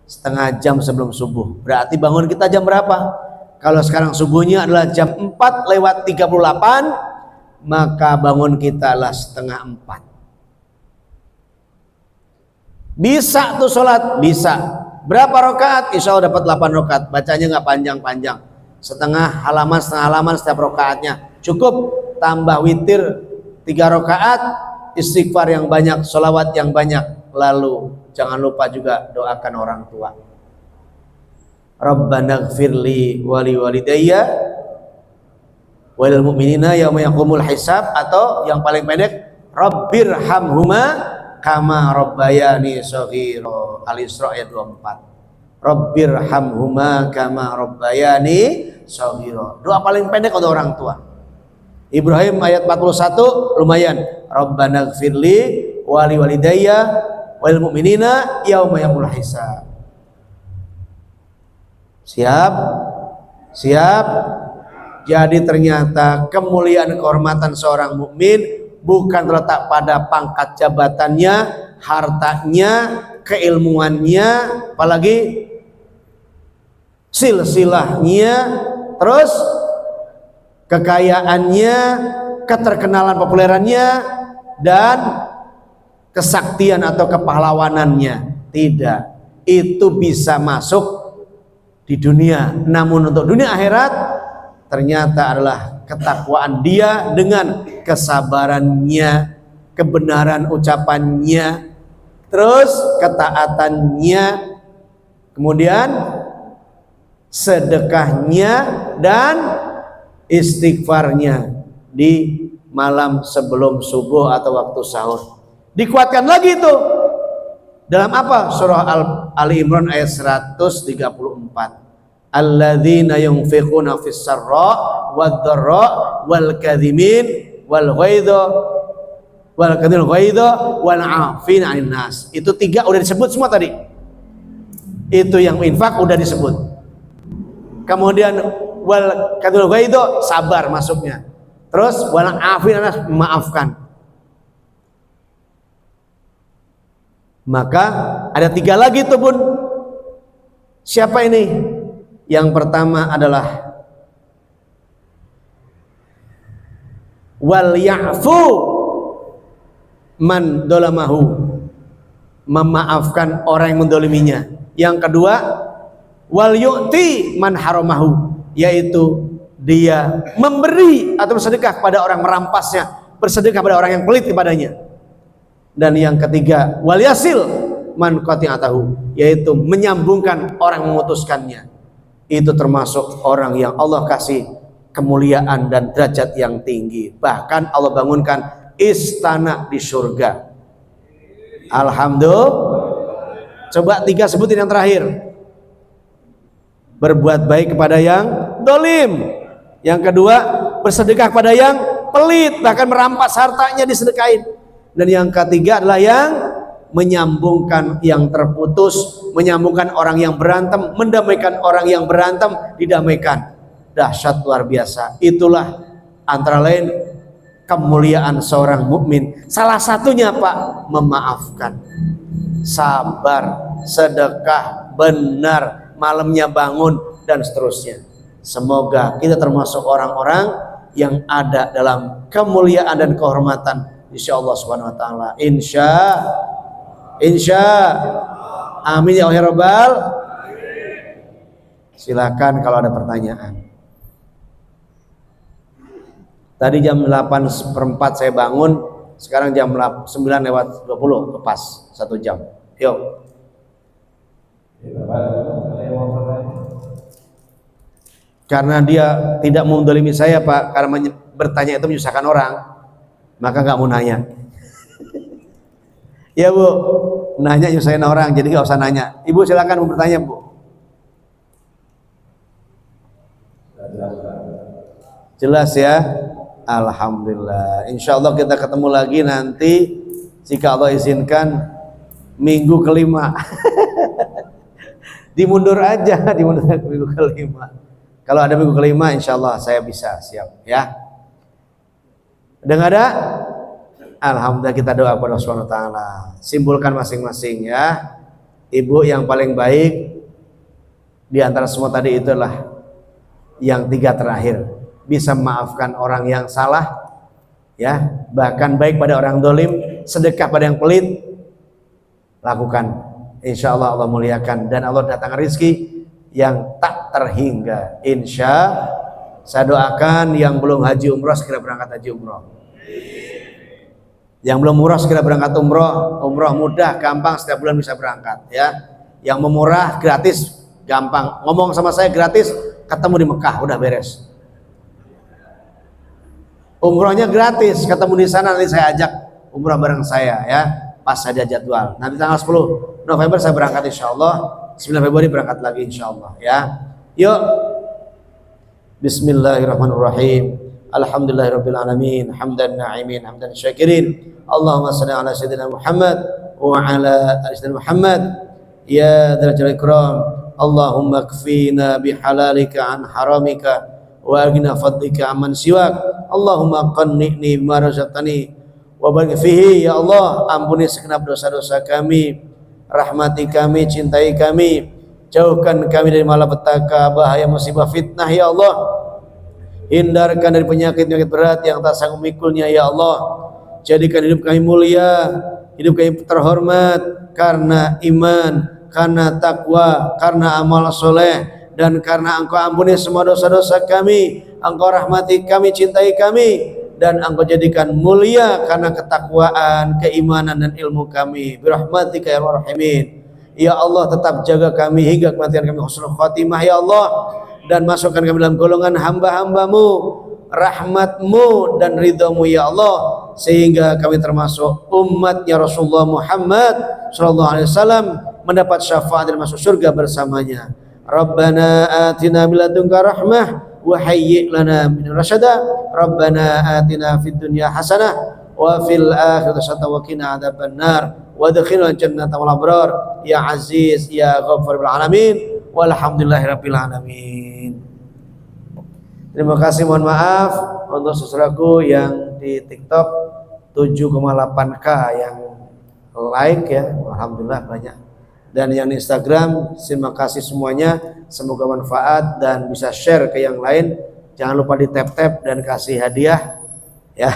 setengah jam sebelum subuh. Berarti bangun kita jam berapa? Kalau sekarang subuhnya adalah jam 4:38, maka bangun kita adalah setengah 4. Bisa tuh sholat? Bisa. Berapa rakaat? Insya Allah dapat 8 rakaat. Bacanya nggak panjang-panjang, setengah halaman setiap rakaatnya. Cukup tambah witir 3 rakaat, istighfar yang banyak, sholawat yang banyak. Lalu jangan lupa juga doakan orang tua. Rabbana gfirli wali walidayya walil mu'minina yauma yaqumul hisab, atau yang paling pendek Rabbirhamhuma kama rabbayani shaghira. Al-Isra ayat 24. Rabbirhamhuma kama rabbayani shaghira. Doa paling pendek untuk orang tua. Ibrahim ayat 41 lumayan. Rabbana gfirli wali walidayya wal mu'minina yauma yaqumul hisab. Siap? Siap? Jadi ternyata kemuliaan kehormatan seorang mukmin bukan terletak pada pangkat jabatannya, hartanya, keilmuannya, apalagi silsilahnya, terus kekayaannya, keterkenalan populerannya, dan kesaktian atau kepahlawanannya. Tidak, itu bisa masuk di dunia, namun untuk dunia akhirat ternyata adalah ketakwaan dia dengan kesabarannya, kebenaran ucapannya, terus ketaatannya, kemudian sedekahnya dan istighfarnya di malam sebelum subuh atau waktu sahur. Dikuatkan lagi itu dalam apa? Surah Ali Imran ayat 134. Alladzina yunfiquna fis sarra wad dharra wal kadhimin wal ghaidha wal kadhil ghaidha wal 'afina 'anil nas. Itu 3 udah disebut semua tadi. Itu yang infak udah disebut. Kemudian wal kadhil ghaidha sabar masuknya. Terus wal 'afina 'anil nas memaafkan. Maka ada 3 lagi tuh Bun. Siapa ini? Yang pertama adalah wal ya'fu man dolamahu, memaafkan orang yang mendoliminya. Yang kedua wal yu'ti man haramahu, yaitu dia memberi atau bersedekah pada orang merampasnya, bersedekah pada orang yang pelit kepadanya. Dan yang ketiga wal yasil man qati'atahu, yaitu menyambungkan orang memutuskannya. Itu termasuk orang yang Allah kasih kemuliaan dan derajat yang tinggi. Bahkan Allah bangunkan istana di surga. Alhamdulillah. Coba 3 sebutin yang terakhir. Berbuat baik kepada yang dolim. Yang kedua, bersedekah kepada yang pelit, bahkan merampas hartanya disedekahin. Dan yang ketiga adalah yang menyambungkan yang terputus, menyambungkan orang yang berantem, mendamaikan orang yang berantem, didamaikan. Dahsyat luar biasa. Itulah antara lain kemuliaan seorang mukmin. Salah satunya Pak, memaafkan, sabar, sedekah, benar, malamnya bangun, dan seterusnya. Semoga kita termasuk orang-orang yang ada dalam kemuliaan dan kehormatan insya Allah subhanahu wa ta'ala. Insya amin ya rabbal. Silakan kalau ada pertanyaan. Tadi jam 8:04 saya bangun, sekarang jam 9:20 lepas 1 jam. Yuk. Karena dia tidak mendolimi saya Pak, karena bertanya itu menyusahkan orang, maka nggak mau nanya. Ya Bu, nanya nyusahin orang, jadi nggak usah nanya. Ibu silakan mau bertanya Bu. Jelas ya. Alhamdulillah. Insya Allah kita ketemu lagi nanti jika Allah izinkan minggu kelima. Dimundur aja, dimundur minggu kelima. Kalau ada minggu kelima, insya Allah saya bisa siap ya. Udah nggak ada? Alhamdulillah, kita doa kepada Allah Subhanahu wa ta'ala. Simpulkan masing-masing ya. Ibu yang paling baik di antara semua tadi itulah yang 3 terakhir. Bisa memaafkan orang yang salah ya, bahkan baik pada orang dolim, sedekah pada yang pelit, lakukan. Insya Allah Allah muliakan dan Allah datangkan rizki yang tak terhingga. Saya doakan yang belum haji umroh segera berangkat haji umroh. Yang belum umroh segera berangkat umroh. Umroh mudah, gampang, setiap bulan bisa berangkat ya. Yang memurah gratis, gampang. Ngomong sama saya gratis, ketemu di Mekah, udah beres. Umrohnya gratis, ketemu di sana, nanti saya ajak umroh bareng saya ya, pas ada jadwal. Nanti tanggal 10 November saya berangkat insya Allah, 9 Februari berangkat lagi insya Allah ya. Yuk. Bismillahirrahmanirrahim. Alhamdulillahirabbil alamin, hamdan na'imin, hamdan syakirin. Allahumma shalli ala sayyidina Muhammad wa ala ali sayyidina Muhammad. Ya dzal jalali ikram. Allahumma kfina bihalalika an haramika wa aghna fadlika amman siwak. Allahumma qanni'ni bima razaqtani wa barik fihi. Ya Allah, ampuni segenap dosa-dosa kami, rahmati kami, cintai kami, jauhkan kami dari malapetaka, bahaya, musibah, fitnah ya Allah. Hindarkan dari penyakit-penyakit berat yang tak sanggup mikulnya ya Allah. Jadikan hidup kami mulia, hidup kami terhormat karena iman, karena takwa, karena amal soleh, dan karena Engkau ampuni semua dosa-dosa kami, Engkau rahmati kami, cintai kami, dan Engkau jadikan mulia karena ketakwaan, keimanan dan ilmu kami. Birahmatika ya arhamar rahimin. Ya Allah, tetap jaga kami hingga kematian kami husnul khatimah ya Allah, dan masukkan kami dalam golongan hamba-hambamu, rahmatmu dan ridhamu ya Allah, sehingga kami termasuk umatnya Rasulullah Muhammad sallallahu alaihi wasallam, mendapat syafaat dan masuk surga bersamanya. Rabbana atina min ladunka rahmah wa hayyi' lana min rasyada. Rabbana atina fid dunya hasanah wa fil akhirati hasanah wa qina adzabannar wa adkhilna jannata wal abrar ya aziz ya ghafar bil alamin walhamdulillahirabbil alamin. Terima kasih, mohon maaf untuk saudaraku yang di TikTok 7,8K yang like ya, alhamdulillah banyak. Dan yang di Instagram, terima kasih semuanya, semoga manfaat dan bisa share ke yang lain. Jangan lupa di tap-tap dan kasih hadiah ya.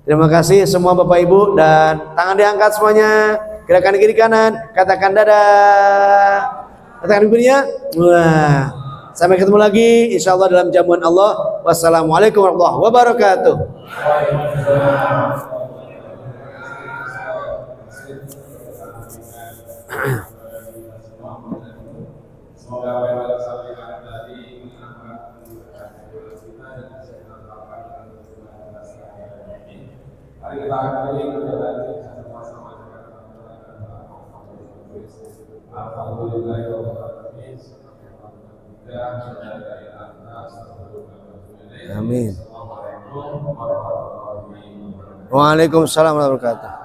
Terima kasih semua Bapak Ibu, dan tangan diangkat semuanya, gerakan kiri kanan, katakan dadah, katakan ibunya. Wah, sampai ketemu lagi insyaallah dalam jamuan Allah. Wassalamualaikum warahmatullahi wabarakatuh. Semoga apa yang kita sampaikan tadi menambah kita dan kesehatan kita. Mari kita akhiri perjalanan kita sama-sama dengan Amin. Waalaikumsalam warahmatullahi wabarakatuh.